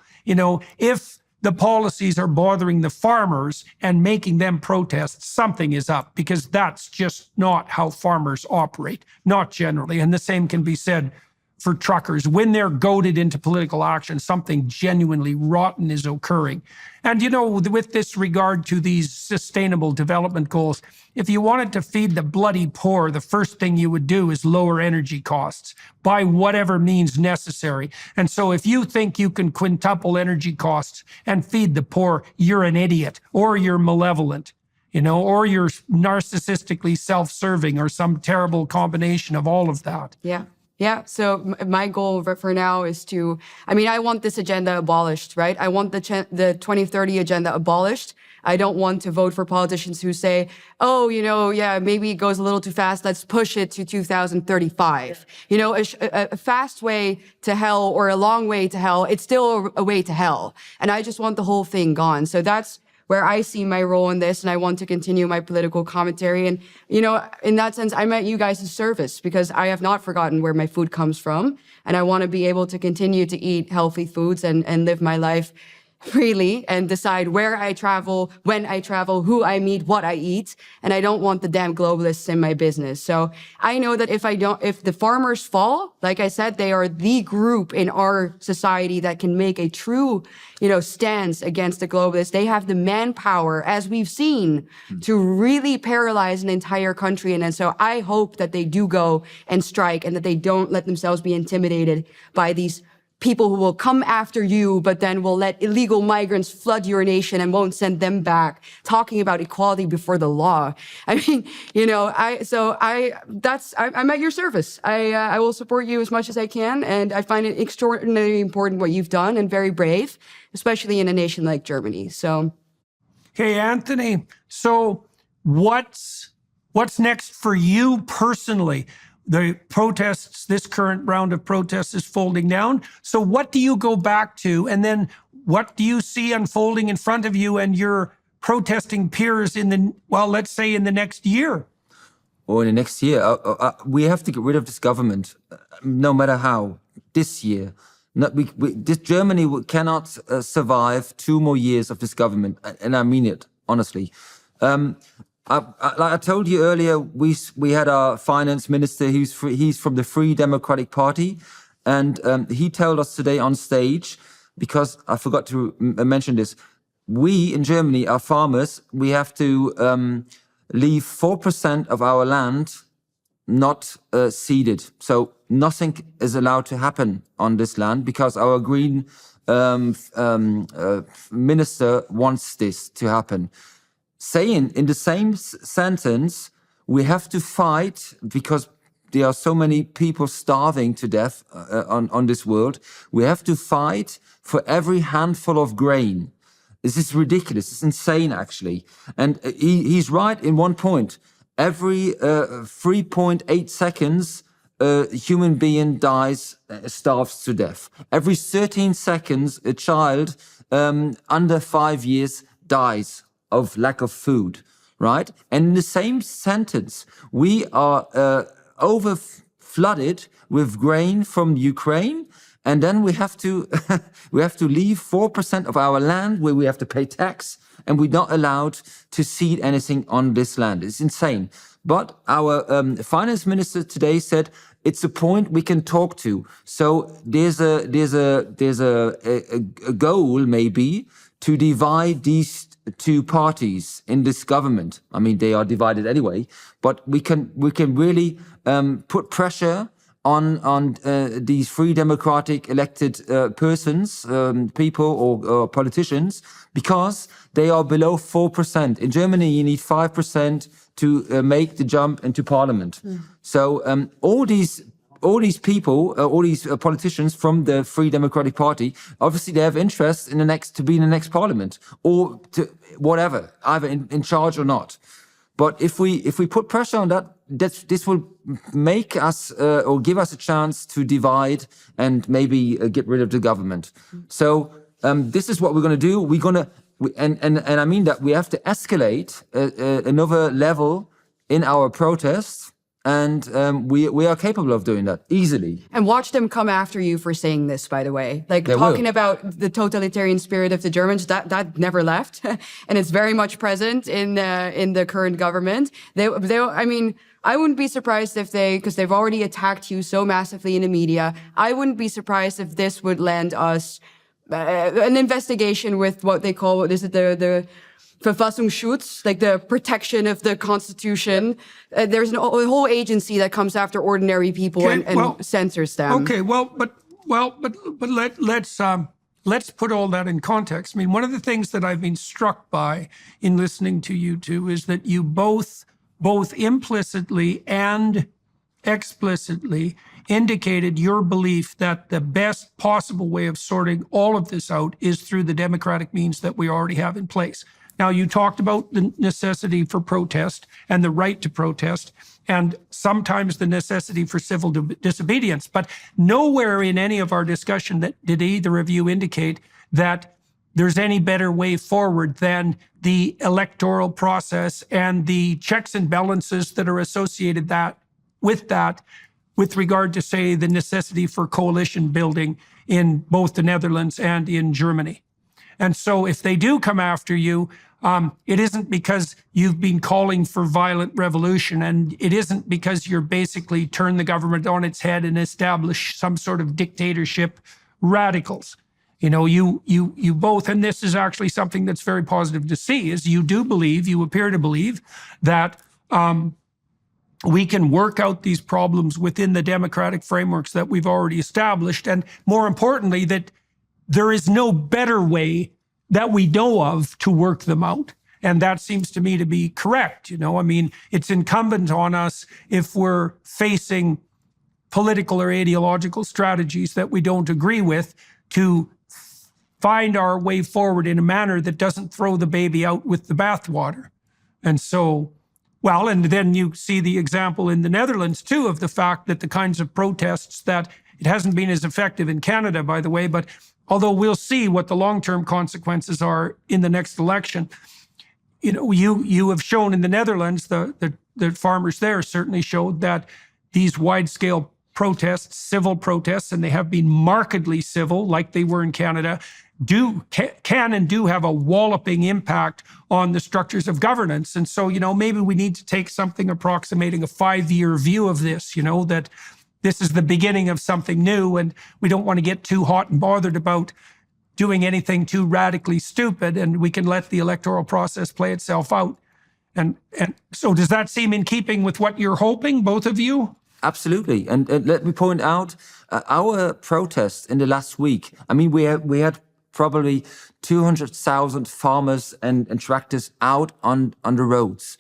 If the policies are bothering the farmers and making them protest, something is up, because that's just not how farmers operate, not generally. And the same can be said for truckers. When they're goaded into political action, something genuinely rotten is occurring. And, you know, with this regard to these sustainable development goals, if you wanted to feed the bloody poor, the first thing you would do is lower energy costs by whatever means necessary. And so if you think you can quintuple energy costs and feed the poor, you're an idiot, or you're malevolent, you know, or you're narcissistically self-serving, or some terrible combination of all of that. Yeah. Yeah. So my goal for now is to, I mean, I want this agenda abolished, right? I want the 2030 agenda abolished. I don't want to vote for politicians who say, oh, you know, yeah, maybe it goes a little too fast. Let's push it to 2035. You know, a fast way to hell or a long way to hell, it's still a way to hell. And I just want the whole thing gone. So that's where I see my role in this, and I want to continue my political commentary. And, you know, in that sense, I'm at you guys' service because I have not forgotten where my food comes from. And I want to be able to continue to eat healthy foods and live my life freely and decide where I travel, when I travel, who I meet, what I eat. And I don't want the damn globalists in my business. So I know that if the farmers fall, like I said, they are the group in our society that can make a true, you know, stance against the globalists. They have the manpower, as we've seen, to really paralyze an entire country. And so I hope that they do go and strike and that they don't let themselves be intimidated by these people who will come after you, but then will let illegal migrants flood your nation and won't send them back, talking about equality before the law. I mean, you know, I'm at your service. I will support you as much as I can. And I find it extraordinarily important what you've done and very brave, especially in a nation like Germany. So. Hey, Anthony, so what's next for you personally? The protests, this current round of protests is folding down. So what do you go back to? And then what do you see unfolding in front of you and your protesting peers let's say in the next year? Or in the next year, we have to get rid of this government, no matter how, this year. Germany cannot survive 2 more years of this government, and I mean it, honestly. Like I told you earlier, we had our finance minister. He's from the Free Democratic Party, and he told us today on stage, because I forgot to mention this. We in Germany, our farmers, we have to leave 4% of our land not seeded. So nothing is allowed to happen on this land because our green minister wants this to happen. Saying in the same sentence, we have to fight because there are so many people starving to death on this world. We have to fight for every handful of grain. This is ridiculous. It's insane, actually. And he's right in one point. Every 3.8 seconds, a human being starves to death. Every 13 seconds, a child under 5 years dies of lack of food, right? And in the same sentence, we are over-flooded with grain from Ukraine, and then we have to leave 4% of our land where we have to pay tax, and we're not allowed to seed anything on this land. It's insane. But our finance minister today said it's a point we can talk to. So there's a goal maybe to divide these 2 parties in this government. I mean, they are divided anyway, but we can really put pressure on these free democratic elected persons, people or politicians, because they are below 4%. In Germany, you need 5% to make the jump into parliament. So all these people, all these politicians from the Free Democratic Party, obviously they have interest in to be in the next parliament or to whatever, either in charge or not. But if we put pressure on that, this will make us or give us a chance to divide and maybe get rid of the government. So this is what we're going to do. We're going to, and I mean that we have to escalate another level in our protests. And we are capable of doing that easily. And watch them come after you for saying this, by the way. Like They talking will. about the totalitarian spirit of the Germans, that never left. And it's very much present in the current government. I mean, I wouldn't be surprised if because they've already attacked you so massively in the media, I wouldn't be surprised if this would land us an investigation with what they call, what is it, the Verfassungsschutz, like the protection of the Constitution. There's a whole agency that comes after ordinary people Okay, and censors them. Okay, but let's put all that in context. I mean, one of the things that I've been struck by in listening to you two is that you both implicitly and explicitly indicated your belief that the best possible way of sorting all of this out is through the democratic means that we already have in place. Now, you talked about the necessity for protest and the right to protest, and sometimes the necessity for civil disobedience. But nowhere in any of our discussion did either of you indicate that there's any better way forward than the electoral process and the checks and balances that are associated with regard to, say, the necessity for coalition building in both the Netherlands and in Germany. And so if they do come after you, it isn't because you've been calling for violent revolution, and it isn't because you're basically turned the government on its head and established some sort of dictatorship radicals. You know, you both, and this is actually something that's very positive to see, is you appear to believe that we can work out these problems within the democratic frameworks that we've already established. And more importantly, that there is no better way that we know of to work them out. And that seems to me to be correct. You know, I mean, it's incumbent on us, if we're facing political or ideological strategies that we don't agree with, to find our way forward in a manner that doesn't throw the baby out with the bathwater. And so, well, and then you see the example in the Netherlands too of the fact that the kinds of protests that, it hasn't been as effective in Canada, by the way, but although we'll see what the long-term consequences are in the next election. You know, you have shown in the Netherlands, the farmers there certainly showed that these wide-scale protests, civil protests, and they have been markedly civil, like they were in Canada, can and do have a walloping impact on the structures of governance. And so, you know, maybe we need to take something approximating a 5-year view of this, you know, that this is the beginning of something new, and we don't want to get too hot and bothered about doing anything too radically stupid, and we can let the electoral process play itself out. And so does that seem in keeping with what you're hoping, both of you? Absolutely. And let me point out our protests in the last week. I mean, we had probably 200,000 farmers and tractors out on the roads.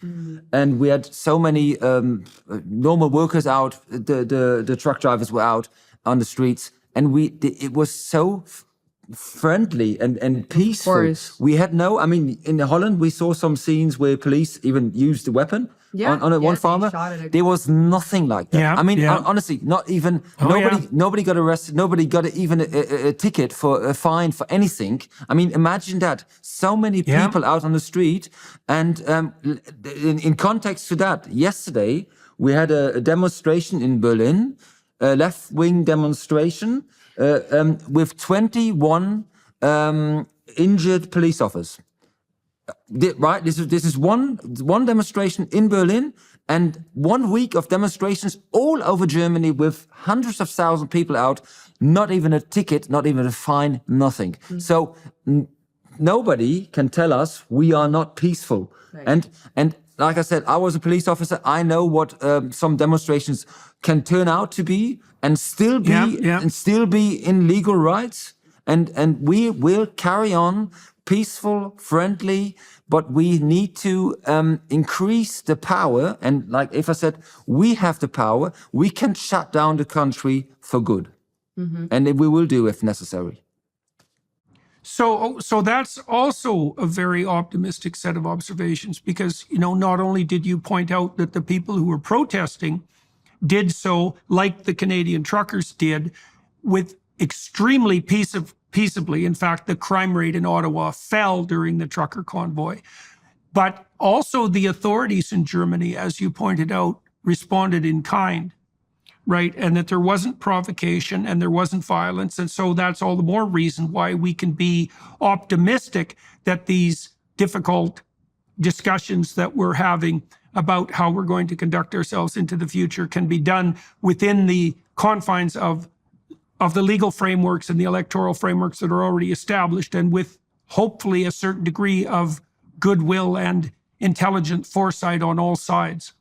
And we had so many normal workers out, the truck drivers were out on the streets. And it was so friendly and peaceful. We had I mean, in Holland, we saw some scenes where police even used the weapon. One farmer. There was nothing like that. I mean, honestly, not even nobody got arrested. Nobody got even a ticket for a fine for anything. I mean, imagine that. So many people out on the street. And in context to that, yesterday we had a demonstration in Berlin, a left-wing demonstration with 21 injured police officers. Right, this is one demonstration in Berlin, and 1 week of demonstrations all over Germany with hundreds of thousands of people out. Not even a ticket, not even a fine, nothing. So nobody can tell us we are not peaceful. Right. And like I said, I was a police officer. I know what some demonstrations can turn out to be, and still be in legal rights. And we will carry on. Peaceful, friendly, but we need to increase the power. And like Eva said, we have the power. We can shut down the country for good. And we will do if necessary. So that's also a very optimistic set of observations, because, you know, not only did you point out that the people who were protesting did so, like the Canadian truckers did, with extremely peaceably. In fact, the crime rate in Ottawa fell during the trucker convoy. But also the authorities in Germany, as you pointed out, responded in kind, right? And that there wasn't provocation and there wasn't violence. And so that's all the more reason why we can be optimistic that these difficult discussions that we're having about how we're going to conduct ourselves into the future can be done within the confines of the legal frameworks and the electoral frameworks that are already established, and with hopefully a certain degree of goodwill and intelligent foresight on all sides.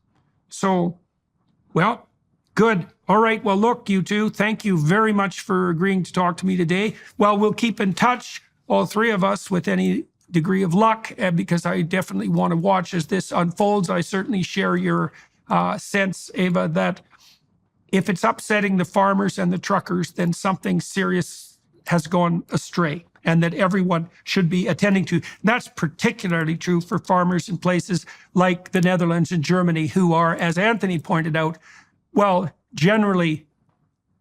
So, well, good. All right. Well, look, you two, thank you very much for agreeing to talk to me today. Well, we'll keep in touch, all three of us, with any degree of luck, because I definitely want to watch as this unfolds. I certainly share your sense, Eva, that if it's upsetting the farmers and the truckers, then something serious has gone astray, and that everyone should be attending to. That's particularly true for farmers in places like the Netherlands and Germany, who are, as Anthony pointed out, well, generally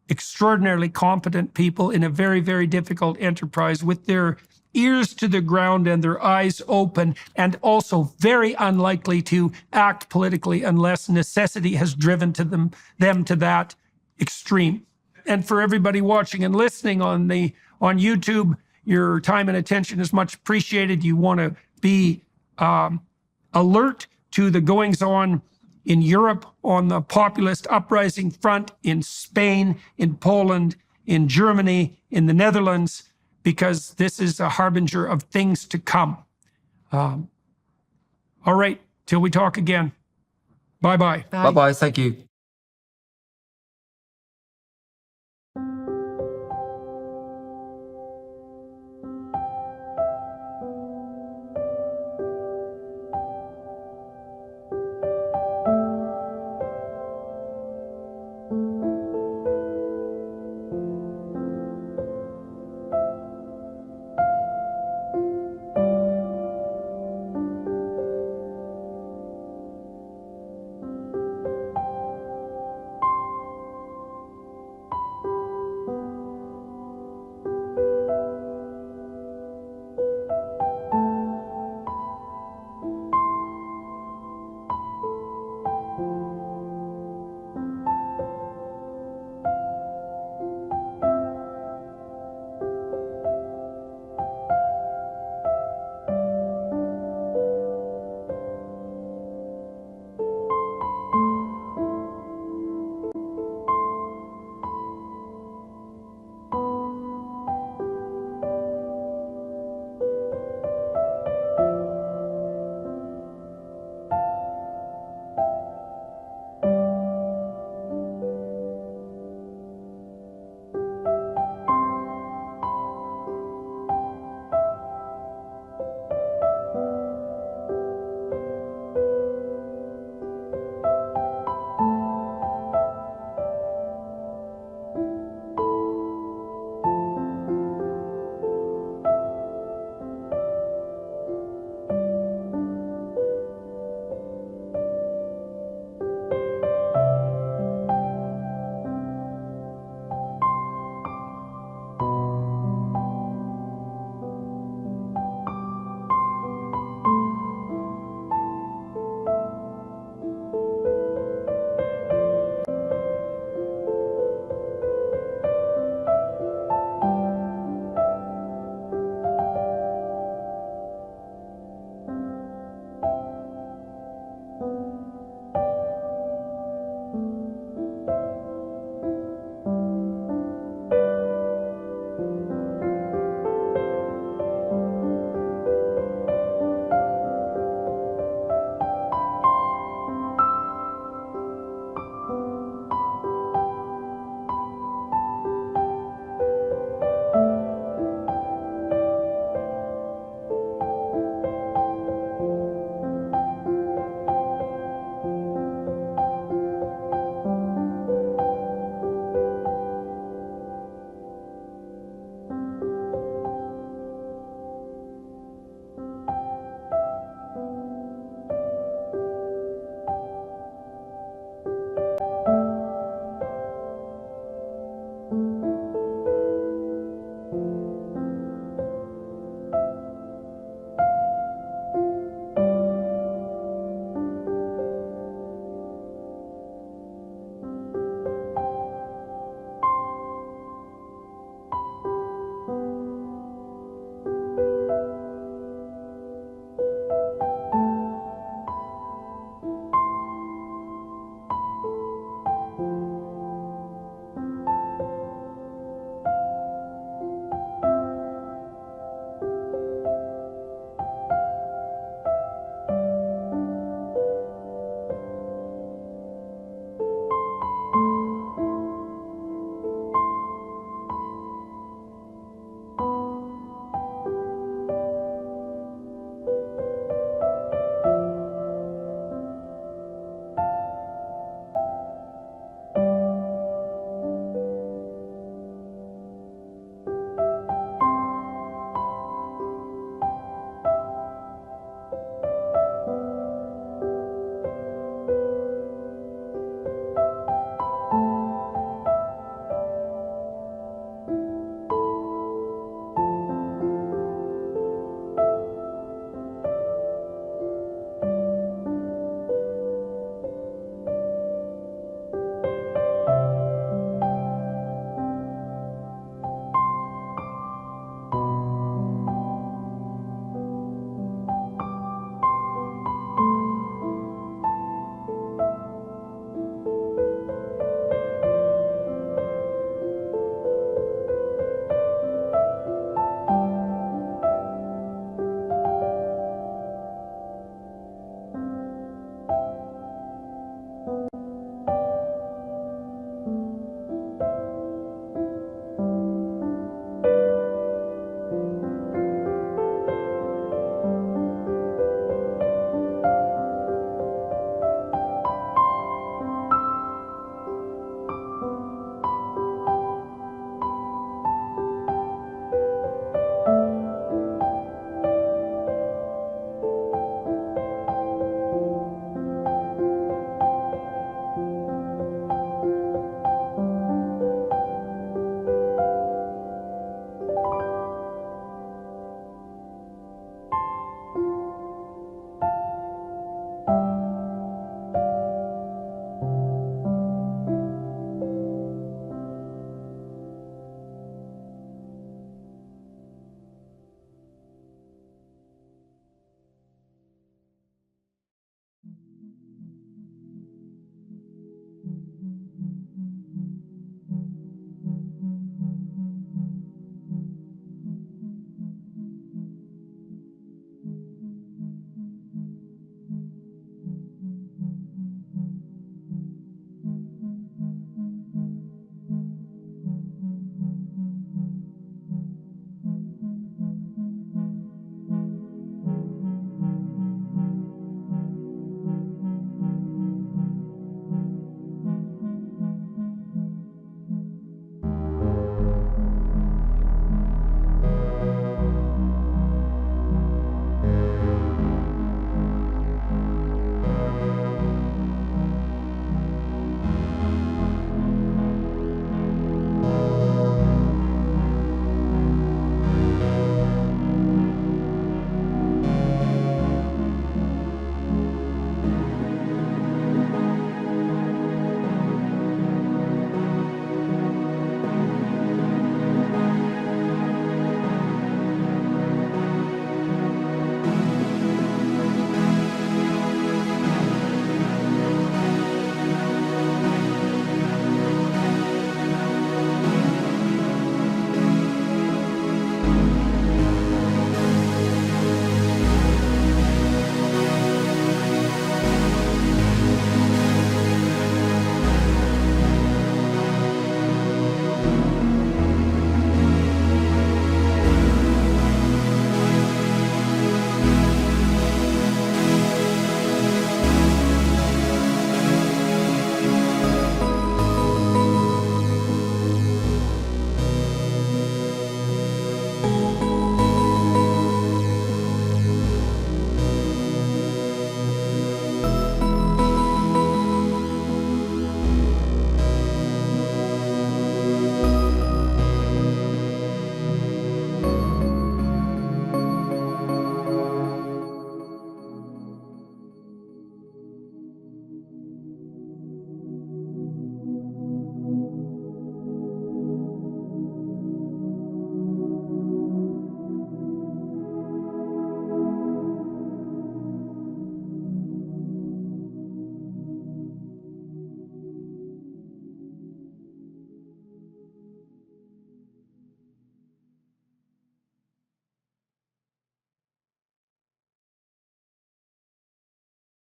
extraordinarily competent people in a very, very difficult enterprise, with their ears to the ground and their eyes open, and also very unlikely to act politically unless necessity has driven them to that extreme. And for everybody watching and listening on YouTube, your time and attention is much appreciated. You want to be alert to the goings-on in Europe on the populist uprising front, in Spain, in Poland, in Germany, in the Netherlands, because this is a harbinger of things to come. All right, till we talk again. Bye-bye. Bye-bye. Thank you.